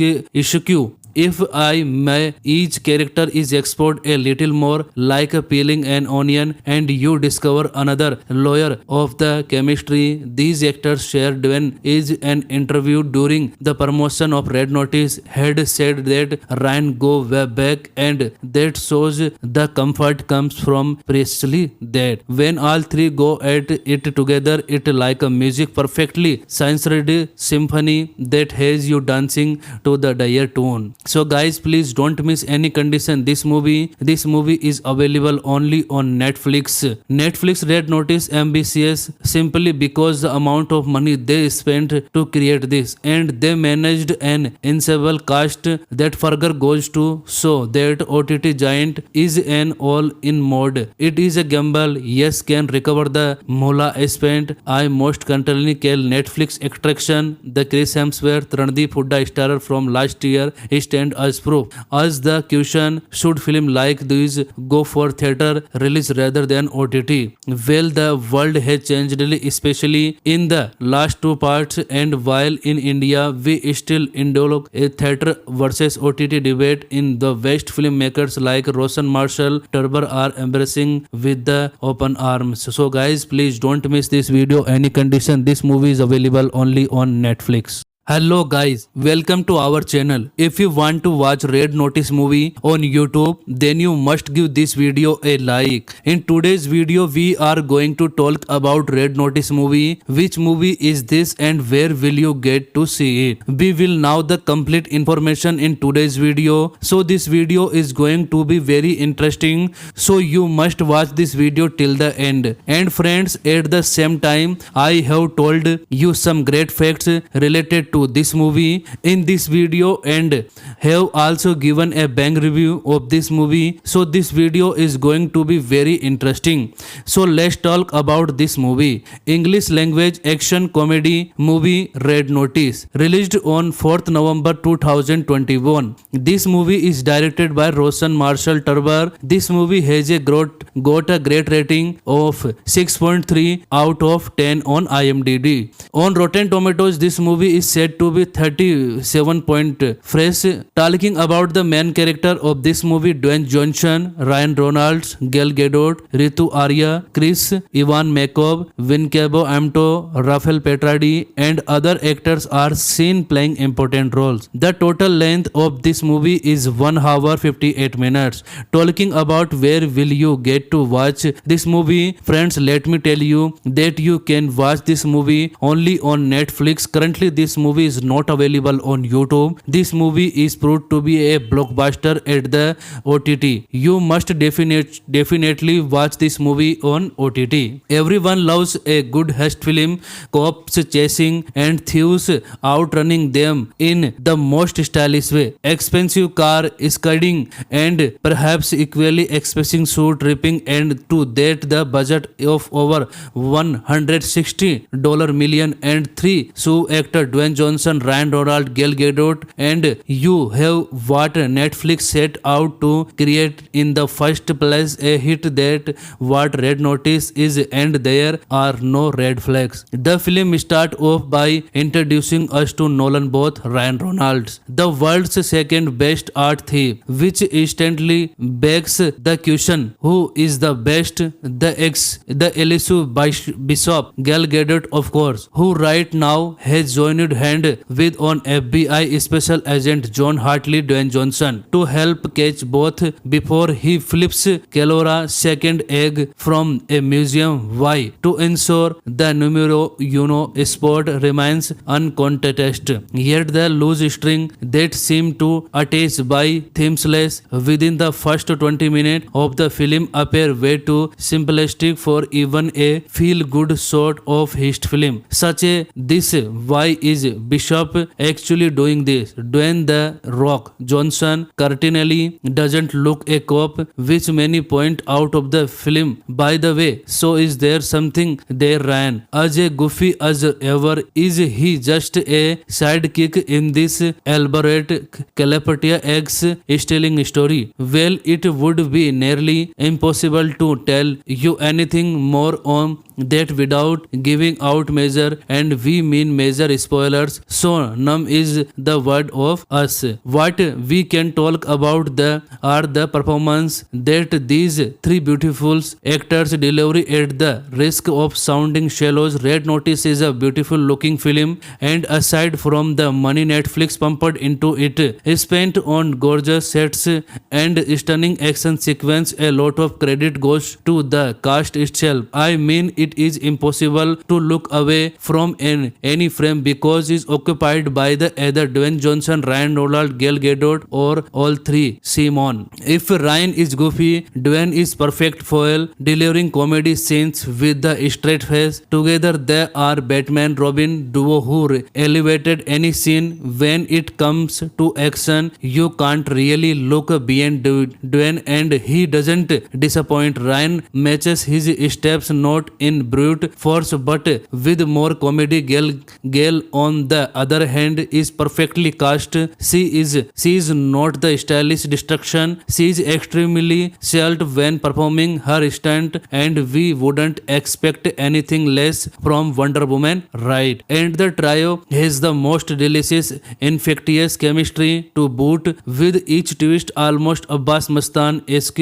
Speaker 2: If I may, each character is explored a little more, like peeling an onion, and you discover another layer of the chemistry these actors share. Dwayne is an interview during the promotion of Red Notice had said that Ryan go way back, and that shows the comfort comes from precisely that. When all three go at it together, it like a music perfectly science-ready symphony that has you dancing to the dire tune. So guys, please don't miss any condition this movie is available only on Netflix Red Notice ambitious simply because the amount of money they spent to create this, and they managed an ensemble cast that further goes to show that OTT giant is an all-in mode. It is a gamble, yes, can recover the moolah spent. I most currently call Netflix attraction the Chris Hemsworth Randeep Hooda starrer from last year stand as proof. As the question, should film like these go for theater release rather than OTT? Well, the world has changed, especially in the last two parts, and while in India we still indulge a theater versus OTT debate, in the West filmmakers like Roshan Marshall Turber are embracing with the open arms. So guys, please don't miss this video any condition. This movie is available only on Netflix. Hello guys, welcome to our channel. If you want to watch Red Notice movie on YouTube, then you must give this video a like. In today's video, we are going to talk about Red Notice movie. Which movie is this and where will you get to see it? We will know the complete information in today's video. So this video is going to be very interesting. So you must watch this video till the end. And friends, at the same time, I have told you some great facts related to this movie in this video, and have also given a bang review of this movie. So this video is going to be very interesting. So let's talk about this movie. English language action comedy movie Red Notice, released on 4th November 2021. This movie is directed by Roshan Marshall Turber. This movie has got a great rating of 6.3 out of 10 on IMDb. On Rotten Tomatoes, this movie is said to be 37 point fresh. Talking about the main character of this movie, Dwayne Johnson, Ryan Reynolds, Gal Gadot, Ritu Arya, Chris Ivan Makov, Wincabo Amto, Rafael Petradi, and other actors are seen playing important roles. The total length of this movie is 1 hour 58 minutes. Talking about where will you get to watch this movie, friends, let me tell you that you can watch this movie only on Netflix. Currently this movie is not available on YouTube. This movie is proved to be a blockbuster at the OTT. You must definitely watch this movie on OTT. Everyone loves a good heist film, cops chasing and thieves outrunning them in the most stylish way. Expensive car skidding and perhaps equally expensive suit ripping, and to that the budget of over $160 million, and three actor Dwayne Johnson, Ryan Reynolds, Gal Gadot, and you have what Netflix set out to create in the first place, a hit that what Red Notice is, and there are no red flags. The film starts off by introducing us to Nolan Both, Ryan Reynolds, the world's second best art thief, which instantly begs the question, who is the best? The elusive Bishop, Gal Gadot of course, who right now has joined hand with on FBI special agent John Hartley Dwayne Johnson to help catch both before he flips Kelora second egg from a museum. Why? To ensure the numero uno sport remains uncontested. Yet the loose string that seemed to attach by themeless within the first 20 minutes of the film appear way too simplistic for even a feel-good sort of hist film. Such a this. Why is Bishop actually doing this? Dwayne the Rock Johnson certainly doesn't look a cop, which many point out of the film. By the way, so is there something there, Ryan? As a goofy as ever, is he just a sidekick in this elaborate Calapatia eggs stealing story? Well, it would be nearly impossible to tell you anything more on that without giving out major, and we mean major spoilers, so numb is the word of us. What we can talk about are the performance that these three beautiful actors deliver at the risk of sounding shallows. Red Notice is a beautiful looking film, and aside from the money Netflix pumped into it, spent on gorgeous sets and stunning action sequence, a lot of credit goes to the cast itself. I mean, it is impossible to look away from any frame because it's occupied by the either Dwayne Johnson, Ryan Reynolds, Gal Gadot, or all three. Simon. If Ryan is goofy, Dwayne is perfect foil, delivering comedy scenes with the straight face. Together they are Batman Robin duo who elevated any scene. When it comes to action, you can't really look beyond Dwayne, and he doesn't disappoint. Ryan matches his steps not in brute force but with more comedy. Gal on the other hand is perfectly cast. She is not the stylish destruction. She is extremely skilled when performing her stunt, and we wouldn't expect anything less from Wonder Woman, right? And the trio has the most delicious, infectious chemistry to boot, with each twist almost Abbas Mustan-esque.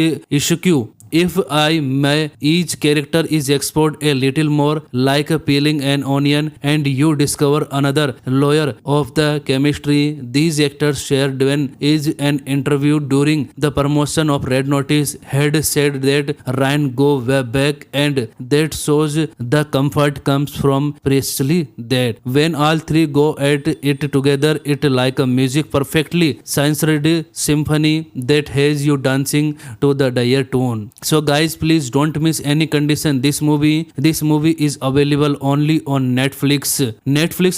Speaker 2: If I may, each character is explored a little more, like peeling an onion, and you discover another layer of the chemistry these actors share. Dwayne is an interview during the promotion of Red Notice had said that Ryan go way back, and that shows the comfort comes from precisely that. When all three go at it together, it like a music perfectly science-ready symphony that has you dancing to the dire tune. So guys, please don't miss any condition this movie is available only on Netflix.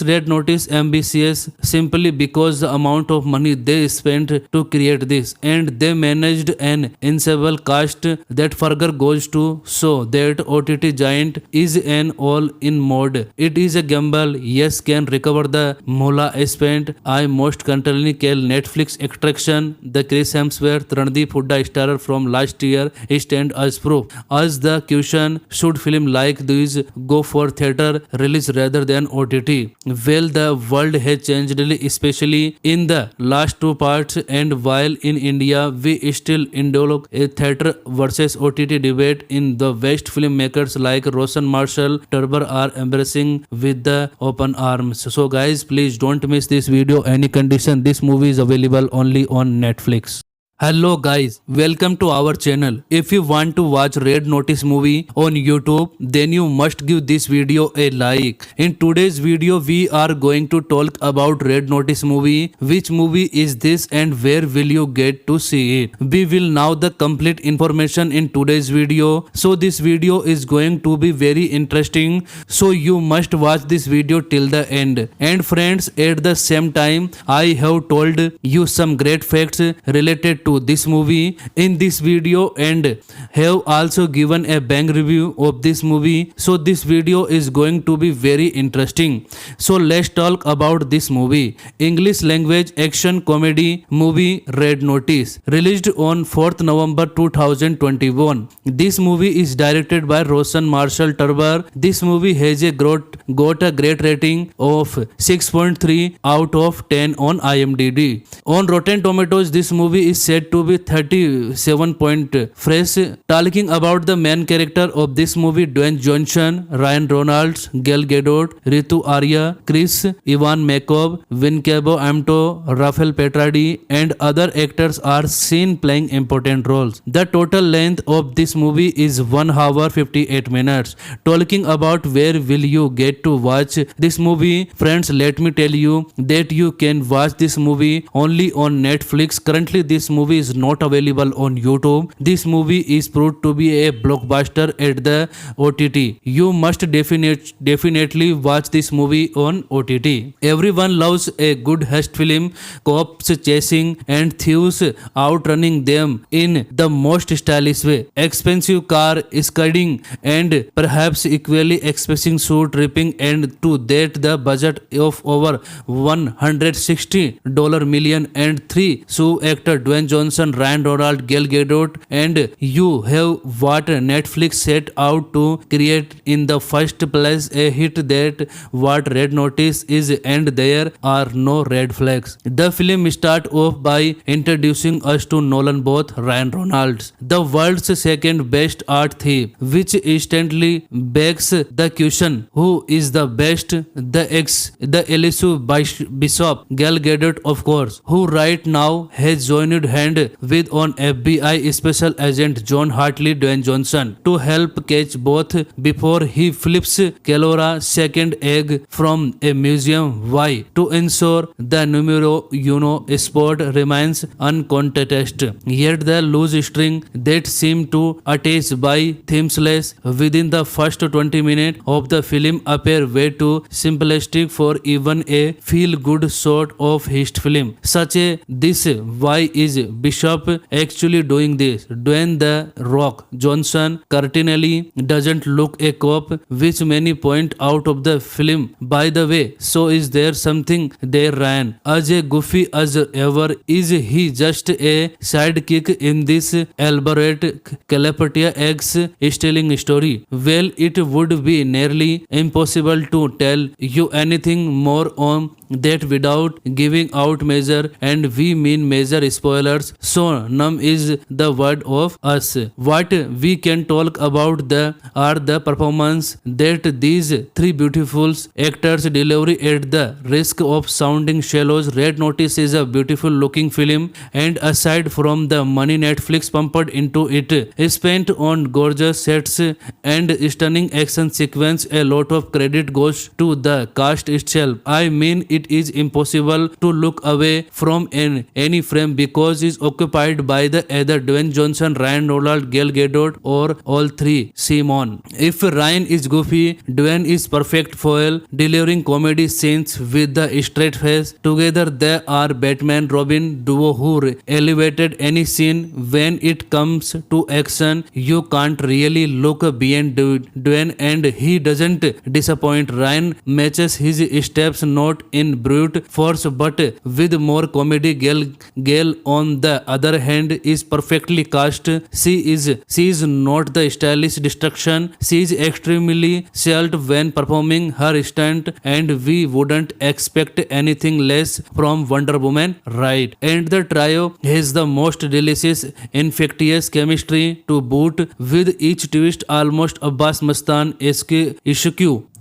Speaker 2: Red Notice ambitious simply because the amount of money they spent to create this, and they managed an ensemble cast that further goes to show that OTT giant is an all-in mode. It is a gamble, yes, can recover the moolah spent. I most currently call Netflix attraction the Chris Hemsworth Randeep Hooda star from last year stand as proof. As the question, should film like these go for theater release rather than OTT? Well, the world has changed, especially in the last two parts, and while in India we still indulge a theater versus OTT debate, in the West filmmakers like Roshan Marshall Turber are embracing with the open arms. So guys, please don't miss this video any condition. This movie is available only on Netflix. Hello guys, welcome to our channel. If you want to watch Red Notice movie on YouTube, then you must give this video a like. In today's video, we are going to talk about Red Notice movie. Which movie is this and where will you get to see it? We will know the complete information in today's video. So this video is going to be very interesting. So you must watch this video till the end. And friends, at the same time, I have told you some great facts related to this movie in this video, and have also given a bang review of this movie. So this video is going to be very interesting. So let's talk about this movie. English language action comedy movie Red Notice, released on 4th November 2021. This movie is directed by Roshan Marshall Turber. This movie has got a great rating of 6.3 out of 10 on IMDb. On Rotten Tomatoes, this movie is set said to be 37 point fresh. Talking about the main character of this movie, Dwayne Johnson, Ryan Reynolds, Gal Gadot, Ritu Arya, Chris Ivan Makov, Wincabo Amto, Rafael Petradi, and other actors are seen playing important roles. The total length of this movie is 1 hour 58 minutes. Talking about where will you get to watch this movie, friends, let me tell you that you can watch this movie only on Netflix. Currently this movie is not available on YouTube. This movie is proved to be a blockbuster at the OTT. You must definitely watch this movie on OTT. Everyone loves a good heist film, cops chasing and thieves outrunning them in the most stylish way. Expensive car skidding and perhaps equally expensive suit ripping, and to that the budget of over $160 million, and three so actor Dwayne Johnson, Ryan Reynolds, Gal Gadot, and you have what Netflix set out to create in the first place, a hit that what Red Notice is, and there are no red flags. The film starts off by introducing us to Nolan Both, Ryan Reynolds, the world's second best art thief, which instantly begs the question, who is the best? The elusive Bishop, Gal Gadot of course, who right now has joined hand with on FBI Special Agent John Hartley Dwayne Johnson to help catch both before he flips Kelora second egg from a museum. Why? To ensure the numero uno spot remains uncontested. Yet the loose string that seemed to attach by themeless within the first 20 minutes of the film appear way too simplistic for even a feel-good sort of heist film. Such a this. Why is Bishop actually doing this? Dwayne the Rock Johnson certainly doesn't look a cop, which many point out of the film. By the way, so is there something there, Ryan? As a goofy as ever, is he just a sidekick in this elaborate Calapatia eggs stealing story? Well, it would be nearly impossible to tell you anything more on that without giving out major, and we mean major spoilers, so none is the word of us. What we can talk about are the performance that these three beautiful actors deliver at the risk of sounding shallows. Red Notice is a beautiful looking film, and aside from the money Netflix pumped into it, spent on gorgeous sets and stunning action sequence, a lot of credit goes to the cast itself. I mean, it is impossible to look away from any frame because it's occupied by the either Dwayne Johnson, Ryan Reynolds, Gal Gadot, or all three. Simon. If Ryan is goofy, Dwayne is perfect foil, delivering comedy scenes with the straight face. Together they are Batman Robin duo who elevated any scene. When it comes to action, you can't really look beyond Dwayne, and he doesn't disappoint. Ryan matches his steps not in brute force but with more comedy. Gal on the other hand is perfectly cast. She is not the stylish destruction. She is extremely shelled when performing her stunt, and we wouldn't expect anything less from Wonder Woman, right? And the trio has the most delicious, infectious chemistry to boot, with each twist almost Abbas Mustan-esque.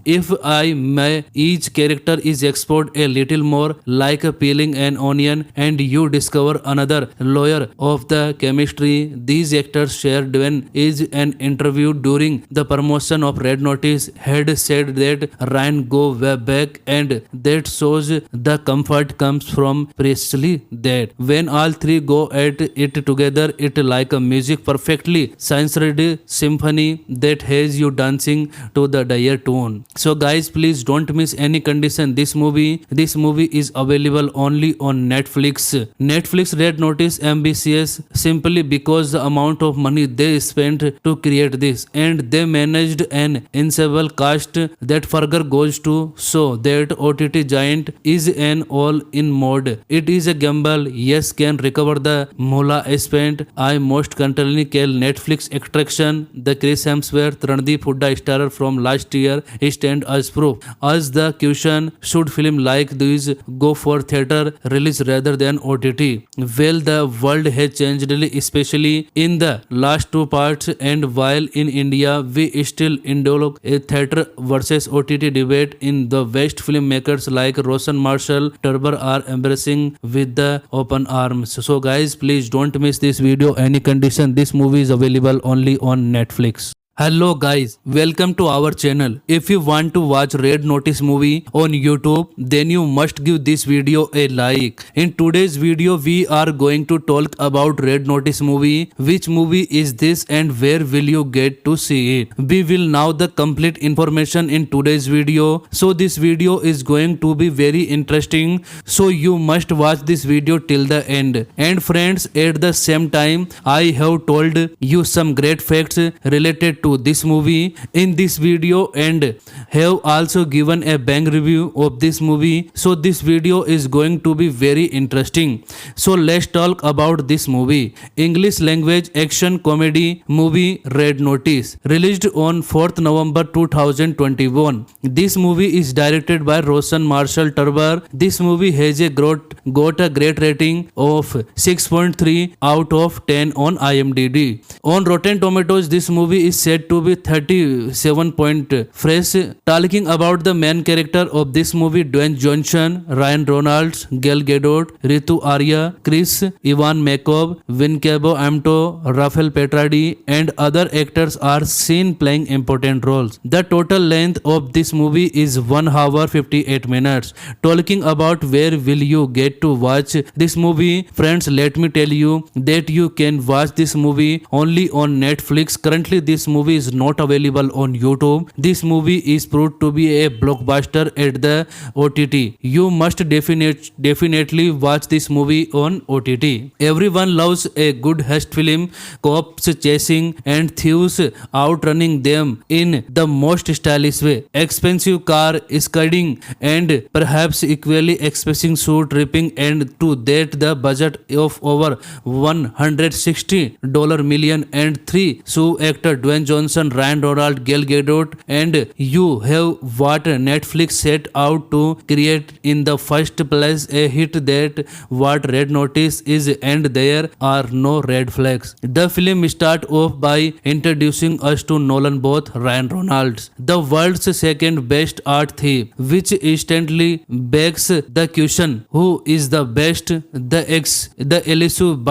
Speaker 2: If I may, each character is explored a little more, like peeling an onion, and you discover another layer of the chemistry these actors share. Dwayne is an interview during the promotion of Red Notice had said that Ryan go way back, and that shows the comfort comes from precisely that. When all three go at it together, it like a music perfectly science-ready symphony that has you dancing to the dire tune. So guys, please don't miss any condition this movie is available only on Netflix. Red Notice ambitious simply because the amount of money they spent to create this, and they managed an ensemble cast that further goes to show that OTT giant is an all-in mode. It is a gamble, yes, can recover the moolah spent. I most currently call Netflix attraction the Chris Hemsworth Randeep Hooda star from last year is stand as proof. As the question, should film like these go for theater release rather than OTT? Well, the world has changed, especially in the last two parts, and while in India we still indulge a theater versus OTT debate, in the West filmmakers like Roshan Marshall Turber are embracing with the open arms. So guys, please don't miss this video any condition. This movie is available only on Netflix. Hello guys, welcome to our channel. If you want to watch Red Notice movie on YouTube, then you must give this video a like. In today's video, we are going to talk about Red Notice movie. Which movie is this and where will you get to see it? We will know the complete information in today's video. So this video is going to be very interesting. So you must watch this video till the end. And friends, at the same time, I have told you some great facts related to this movie in this video and have also given a bang review of this movie. So this video is going to be very interesting. So let's talk about this movie. English language action comedy movie Red Notice, released on 4th November 2021. This movie is directed by Roshan Marshall Turber. This movie has got a great rating of 6.3 out of 10 on IMDb. On Rotten Tomatoes, this movie is said to be 37 point fresh. Talking about the main character of this movie, Dwayne Johnson, Ryan Reynolds, Gal Gadot, Ritu Arya, Chris Ivan Makov, Wincabo Amto, Rafael Petradi and other actors are seen playing important roles. The total length of this movie is 1 hour 58 minutes. Talking about where will you get to watch this movie, friends, let me tell you that you can watch this movie only on Netflix. Currently this movie is not available on YouTube. This movie is proved to be a blockbuster at the OTT. You must definitely watch this movie on OTT. Everyone loves a good heist film, cops chasing and thieves outrunning them in the most stylish way. Expensive car skidding and perhaps equally expensive suit ripping, and to that the budget of over $160 million, and three so actor Dwayne Johnson, Ryan Reynolds, Gal Gadot, and you have what Netflix set out to create in the first place, a hit. That what Red Notice is, and there are no red flags. The film starts off by introducing us to Nolan Both, Ryan Reynolds, the world's second best art thief, which instantly begs the question, who is the best? The elusive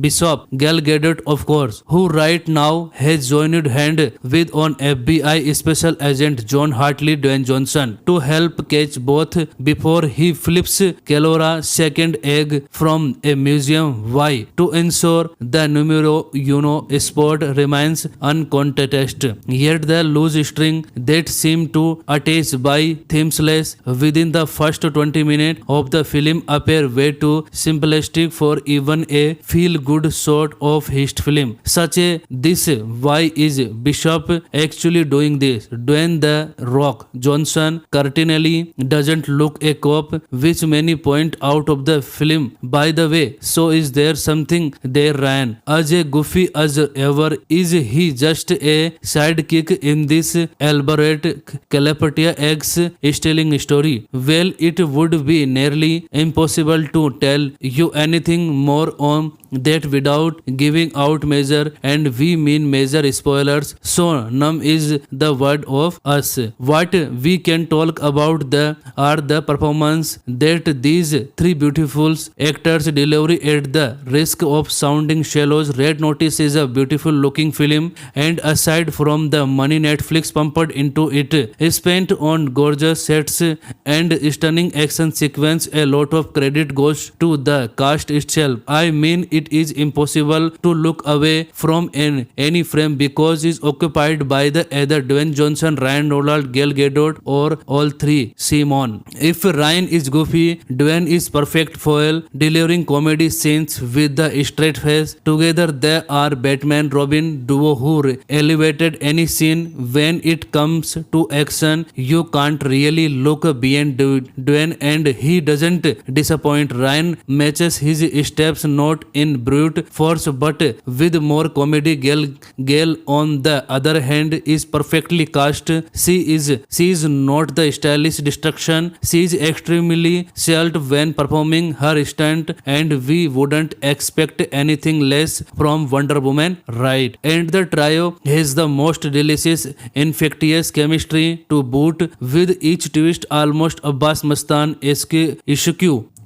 Speaker 2: Bishop, Gal Gadot of course, who right now has joined hand with on FBI Special Agent John Hartley Dwayne Johnson to help catch both before he flips Kelora second egg from a museum. Why? To ensure the numero uno spot remains uncontested. Yet the loose string that seemed to attach by themeless within the first 20 minutes of the film appear way too simplistic for even a feel-good sort of heist film such as this. Why is Bishop actually doing this? Dwayne the Rock Johnson certainly doesn't look a cop, which many point out of the film. By the way, so is there something there? Ryan, as a goofy as ever, is he just a sidekick in this elaborate Calapatia eggs stealing story? Well, it would be nearly impossible to tell you anything more on that without giving out major, and we mean major spoilers, so none is the word of us. What we can talk about are the performance that these three beautiful actors deliver at the risk of sounding shallows. Red Notice is a beautiful looking film, and aside from the money Netflix pumped into it, spent on gorgeous sets and stunning action sequence, a lot of credit goes to the cast itself. I mean, it is impossible to look away from any frame because it's occupied by the either Dwayne Johnson, Ryan Reynolds, Gal Gadot, or all three. Simon. If Ryan is goofy, Dwayne is perfect foil, delivering comedy scenes with the straight face. Together they are Batman Robin duo who elevated any scene. When it comes to action, you can't really look beyond Dwayne, and he doesn't disappoint. Ryan matches his steps not in brute force but with more comedy. Gal on the other hand, is perfectly cast. She is not the stylish destruction. She is extremely skilled when performing her stunt, and we wouldn't expect anything less from Wonder Woman, right? And the trio has the most delicious, infectious chemistry to boot, with each twist almost Abbas Mastan-esque.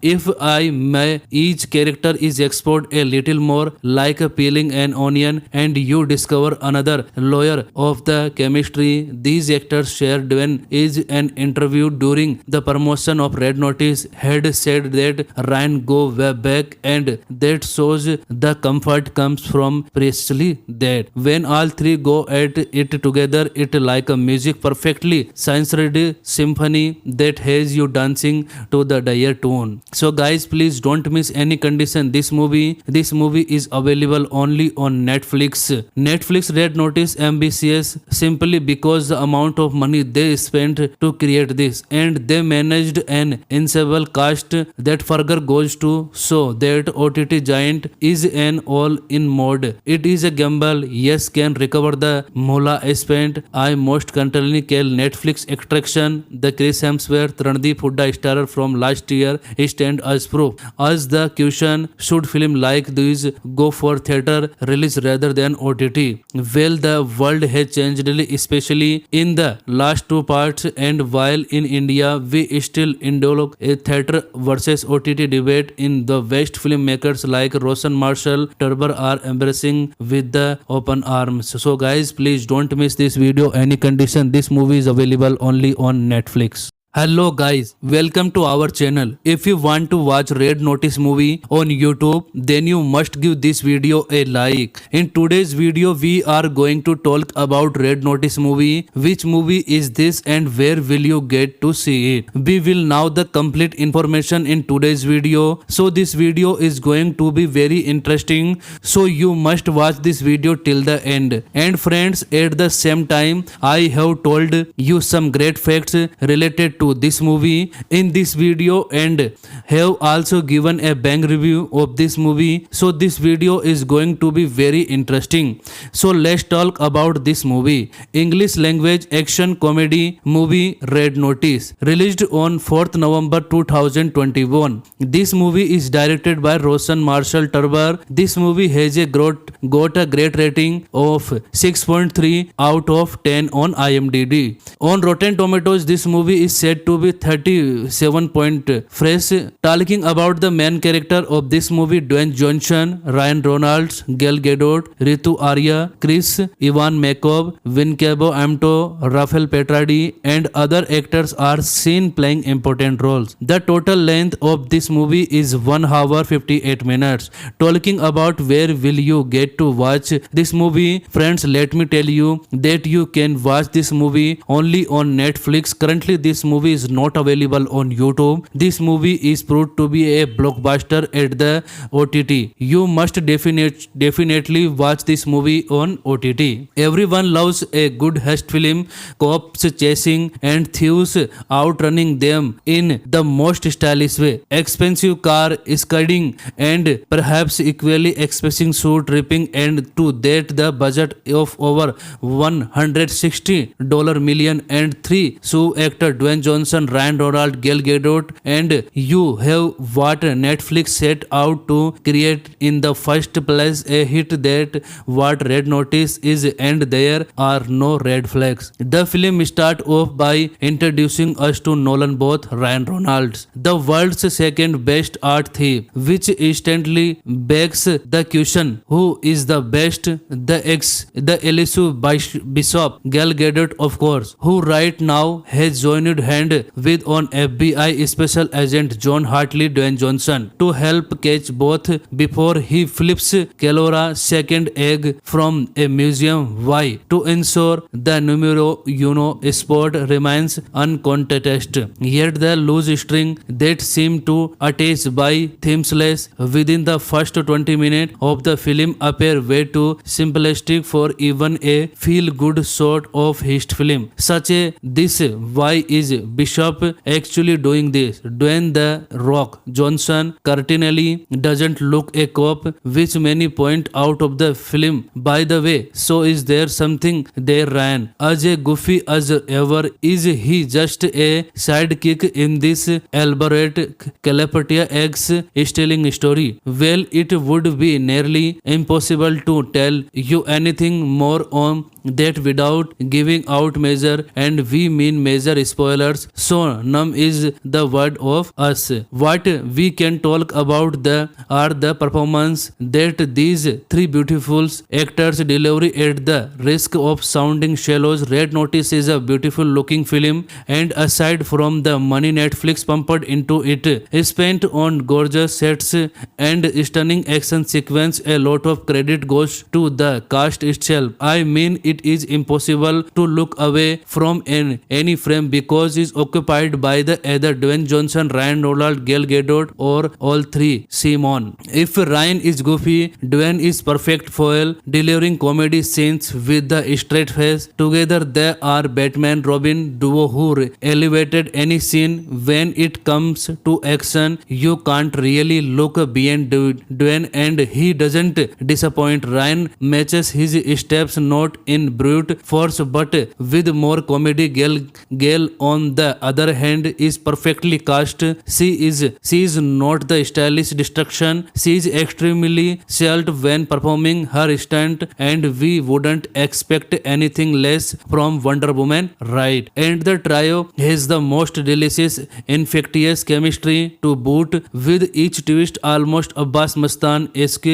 Speaker 2: If I may, each character is explored a little more, like peeling an onion, and you discover another layer of the chemistry these actors shared. When is an interview during the promotion of Red Notice had said that Ryan go way back, and that shows the comfort comes from precisely that. When all three go at it together, it like a music perfectly censored symphony that has you dancing to the dire tune. So guys, please don't miss any condition this movie is available only on Netflix Red Notice ambitious simply because the amount of money they spent to create this, and they managed an ensemble cast that further goes to show that OTT giant is an all-in mode. It is a gamble, yes, can recover the moolah spent. I most currently call Netflix attraction the Chris Hemsworth Randeep Hooda starrer from last year stand as proof. As the question, should film like these go for theater release rather than OTT? Well, the world has changed, especially in the last two parts, and while in India we still indulge a theater versus OTT debate, in the West filmmakers like Roshan Marshall Turber are embracing with the open arms. So guys, please don't miss this video any condition. This movie is available only on Netflix. Hello guys, welcome to our channel. If you want to watch Red Notice movie on YouTube, then you must give this video a like. In today's video, we are going to talk about Red Notice movie. Which movie is this and where will you get to see it? We will know the complete information in today's video. So this video is going to be very interesting. So you must watch this video till the end. And friends, at the same time, I have told you some great facts related to this movie in this video, and have also given a bang review of this movie. So this video is going to be very interesting. So let's talk about this movie. English language action comedy movie Red Notice, released on 4th November 2021. This movie is directed by Roshan Marshall Turber. This movie has got a great rating of 6.3 out of 10 on IMDb. On Rotten Tomatoes, this movie is said to be 37 point fresh. Talking about the main character of this movie, Dwayne Johnson, Ryan Reynolds, Gal Gadot, Ritu Arya, Chris Ivan Makov, Wincabo Amto, Rafael Petradi, and other actors are seen playing important roles. The total length of this movie is 1 hour 58 minutes. Talking about where will you get to watch this movie, friends, let me tell you that you can watch this movie only on Netflix. Currently this movie is not available on YouTube. This movie is proved to be a blockbuster at the OTT. You must definitely watch this movie on OTT. Everyone loves a good heist film, cops chasing and thieves outrunning them in the most stylish way. Expensive car skidding and perhaps equally expensive suit ripping, and to that the budget of over $160 million, and three so actor Dwayne Johnson, Ryan Reynolds, Gal Gadot, and you have what Netflix set out to create in the first place, a hit that what Red Notice is, and there are no red flags. The film starts off by introducing us to Nolan Both, Ryan Reynolds, the world's second best art thief, which instantly begs the question, who is the best? The elusive Bishop, Gal Gadot of course, who right now has joined hand with on FBI Special Agent John Hartley Dwayne Johnson to help catch both before he flips Kelora second egg from a museum. Why? To ensure the numero uno spot remains uncontested. Yet the loose string that seemed to attach by themeless within the first 20 minutes of the film appear way too simplistic for even a feel-good sort of heist film. Such a this why is Bishop actually doing this? Dwayne The Rock Johnson certainly doesn't look a cop, which many point out of the film. By the way, so is there something there, Ryan? As a goofy as ever, is he just a sidekick in this elaborate Calapatia eggs stealing story? Well, it would be nearly impossible to tell you anything more on that without giving out major, and we mean major spoilers, so numb is the word of us. What we can talk about are the performance that these three beautiful actors deliver at the risk of sounding shallows. Red Notice is a beautiful looking film, and aside from the money Netflix pumped into it, spent on gorgeous sets and stunning action sequence, a lot of credit goes to the cast itself. I mean, it is impossible to look away from any frame because it's occupied by the either Dwayne Johnson, Ryan Reynolds, Gal Gadot, or all three. Simon. If Ryan is goofy, Dwayne is perfect foil, delivering comedy scenes with the straight face. Together they are Batman Robin duo who elevated any scene. When it comes to action, you can't really look beyond Dwayne, and he doesn't disappoint. Ryan matches his steps not in brute force but with more comedy. Gal on the other hand is perfectly cast. She is not the stylish destruction. She is extremely skilled when performing her stunt, and we wouldn't expect anything less from Wonder Woman, right? And the trio has the most delicious, infectious chemistry to boot, with each twist almost Abbas Mustan-esque.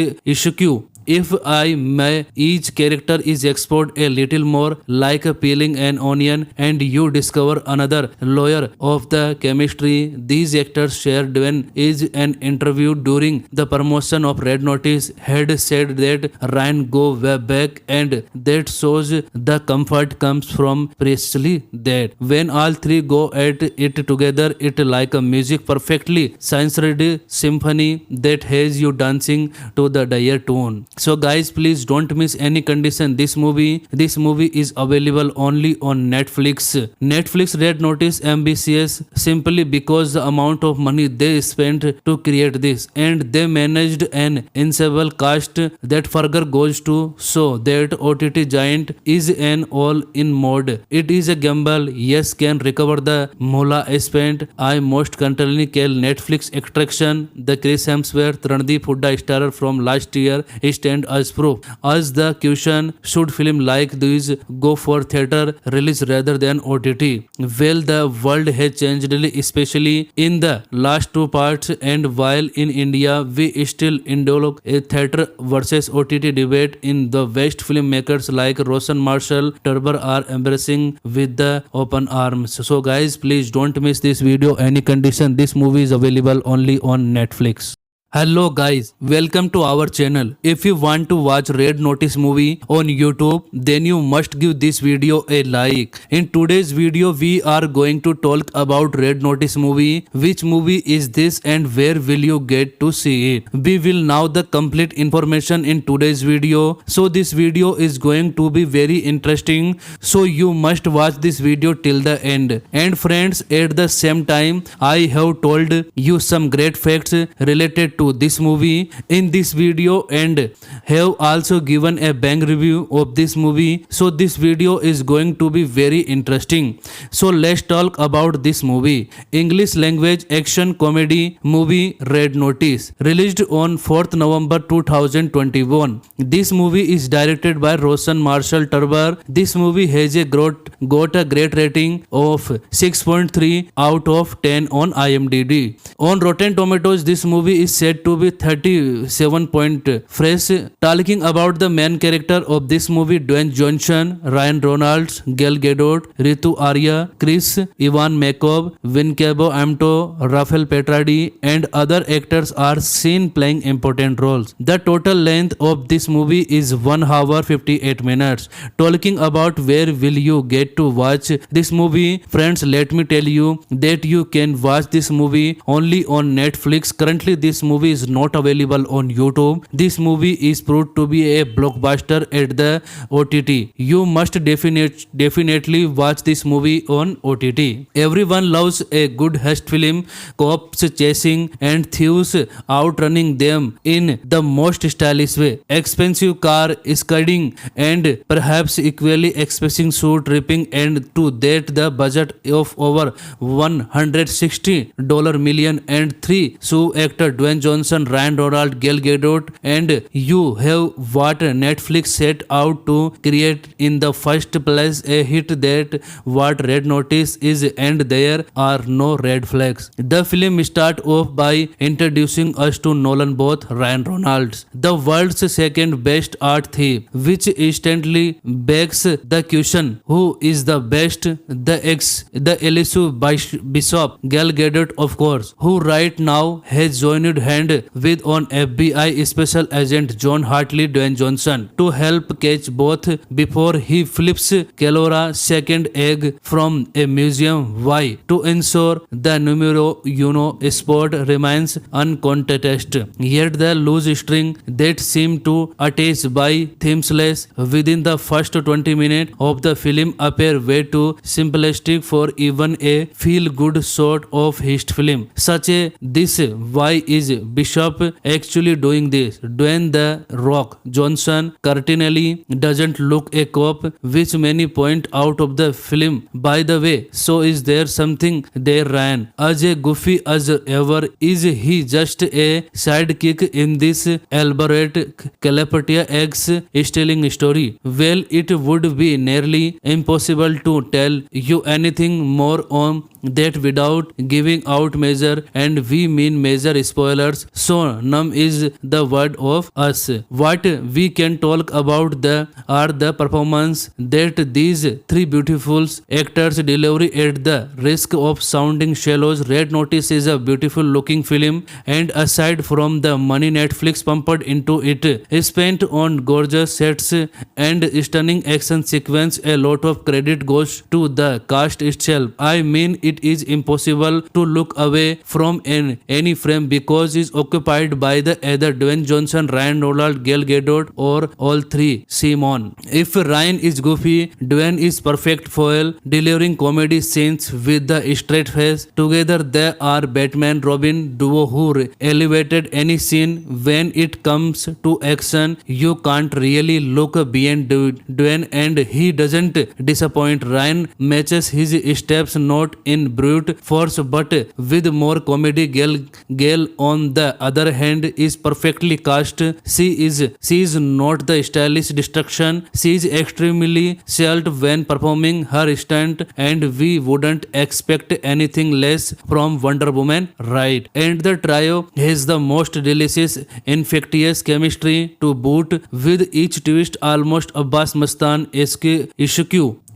Speaker 2: If I may, each character is explored a little more, like peeling an onion, and you discover another layer of the chemistry these actors share. Dwayne is an interview during the promotion of Red Notice had said that Ryan go way back, and that shows the comfort comes from precisely that. When all three go at it together, it like a music perfectly science-ready symphony that has you dancing to the dire tune. So guys, please don't miss any condition this movie is available only on Netflix. Red Notice ambitious simply because the amount of money they spent to create this, and they managed an ensemble cast that further goes to show that OTT giant is an all-in mode. It is a gamble, yes, can recover the moolah spent. I most currently call Netflix attraction the Chris Hemsworth Randeep Hooda starrer from last year stand as proof. As the question, should film like these go for theater release rather than OTT? Well, the world has changed, especially in the last two parts, and while in India we still indulge a theater versus OTT debate, in the West filmmakers like Roshan Marshall Turber are embracing with the open arms. So guys, please don't miss this video any condition. This movie is available only on Netflix. Hello guys, welcome to our channel. If you want to watch Red Notice movie on YouTube, then you must give this video a like. In today's video, we are going to talk about Red Notice movie. Which movie is this and where will you get to see it? We will know the complete information in today's video. So this video is going to be very interesting. So you must watch this video till the end. And friends, at the same time, I have told you some great facts related to this movie in this video, and have also given a bang review of this movie. So this video is going to be very interesting. So let's talk about this movie. English language action comedy movie Red Notice, released on 4th November 2021. This movie is directed by Roshan Marshall Turber. This movie has got a great rating of 6.3 out of 10 on IMDb. On Rotten Tomatoes, this movie is said to be 37 point fresh. Talking about the main character of this movie, Dwayne Johnson, Ryan Reynolds, Gal Gadot, Ritu Arya, Chris Ivan Makov, Wincabo Amto, Rafael Petradi, and other actors are seen playing important roles. The total length of this movie is 1 hour 58 minutes. Talking about where will you get to watch this movie, friends, let me tell you that you can watch this movie only on Netflix. Currently this movie movie is not available on YouTube. This movie is proved to be a blockbuster at the OTT. You must definitely watch this movie on OTT. Everyone loves a good heist film, cops chasing and thieves outrunning them in the most stylish way. Expensive car skidding and perhaps equally expensive suit ripping, and to that the budget of over $160 million, and three so actor Dwayne Johnson, Ryan Reynolds, Gal Gadot, and you have what Netflix set out to create in the first place, a hit that what Red Notice is, and there are no red flags. The film start off by introducing us to Nolan Both, Ryan Reynolds, the world's second best art thief, which instantly begs the question, who is the best? The elusive Bishop, Gal Gadot of course, who right now has joined hand with on FBI Special Agent John Hartley Dwayne Johnson to help catch both before he flips Kelora second egg from a museum. Why? To ensure the numero uno sport remains uncontested. Yet the loose string that seemed to attach by themeless within the first 20 minutes of the film appear way too simplistic for even a feel-good sort of heist film. Such a this why is Bishop actually doing this? Dwayne the Rock Johnson certainly doesn't look a cop, which many point out of the film. By the way, so is there something there, Ryan? As a goofy as ever, is he just a sidekick in this elaborate Calapatia eggs stealing story? Well, it would be nearly impossible to tell you anything more on that without giving out major, and we mean major spoilers, so none is the word of us. What we can talk about are the performance that these three beautiful actors deliver at the risk of sounding shallows. Red Notice is a beautiful looking film, and aside from the money Netflix pumped into it, spent on gorgeous sets and stunning action sequence, a lot of credit goes to the cast itself. I mean, it is impossible to look away from any frame because it's occupied by the either Dwayne Johnson, Ryan Reynolds, Gal Gadot, or all three. Simon. If Ryan is goofy, Dwayne is perfect foil, delivering comedy scenes with the straight face. Together they are Batman Robin duo who elevated any scene. When it comes to action, you can't really look beyond Dwayne, and he doesn't disappoint. Ryan matches his steps not in brute force but with more comedy. Gal on the other hand is perfectly cast. She is not the stylish destruction. She is extremely skilled when performing her stunt, and we wouldn't expect anything less from Wonder Woman, right? And the trio has the most delicious, infectious chemistry to boot, with each twist almost Abbas Mustan-esque.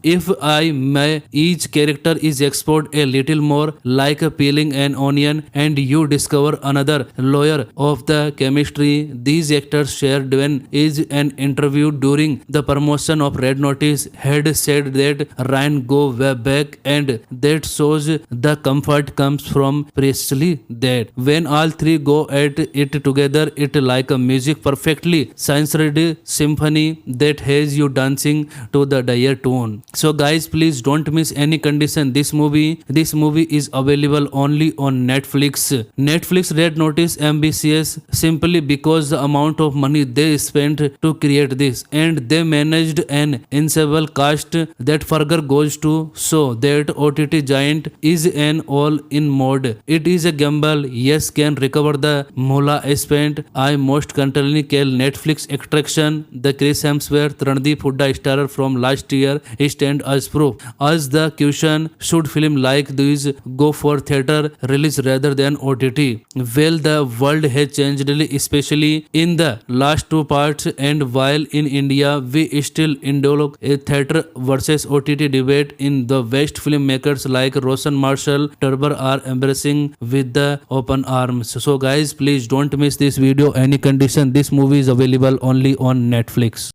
Speaker 2: If I may, each character is explored a little more, like peeling an onion, and you discover another layer of the chemistry these actors share. Dwayne is an interview during the promotion of Red Notice had said that Ryan go way back, and that shows the comfort comes from precisely that. When all three go at it together, it like a music perfectly science-ready symphony that has you dancing to the dire tune. So guys, please don't miss any condition this movie is available only on Netflix. Red Notice ambitious simply because the amount of money they spent to create this, and they managed an ensemble cast that further goes to show that OTT giant is an all-in mode. It is a gamble, yes, can recover the moolah spent. I most currently call Netflix attraction. The Chris Hemsworth, Randeep Hooda star from last year stand as proof. As the question, should film like these go for theater release rather than OTT? Well, the world has changed, especially in the last two parts, and while in India we still indulge a theater versus OTT debate, in the West filmmakers like Roshan Marshall Turber are embracing with the open arms. So guys, please don't miss this video any condition. This movie is available only on Netflix.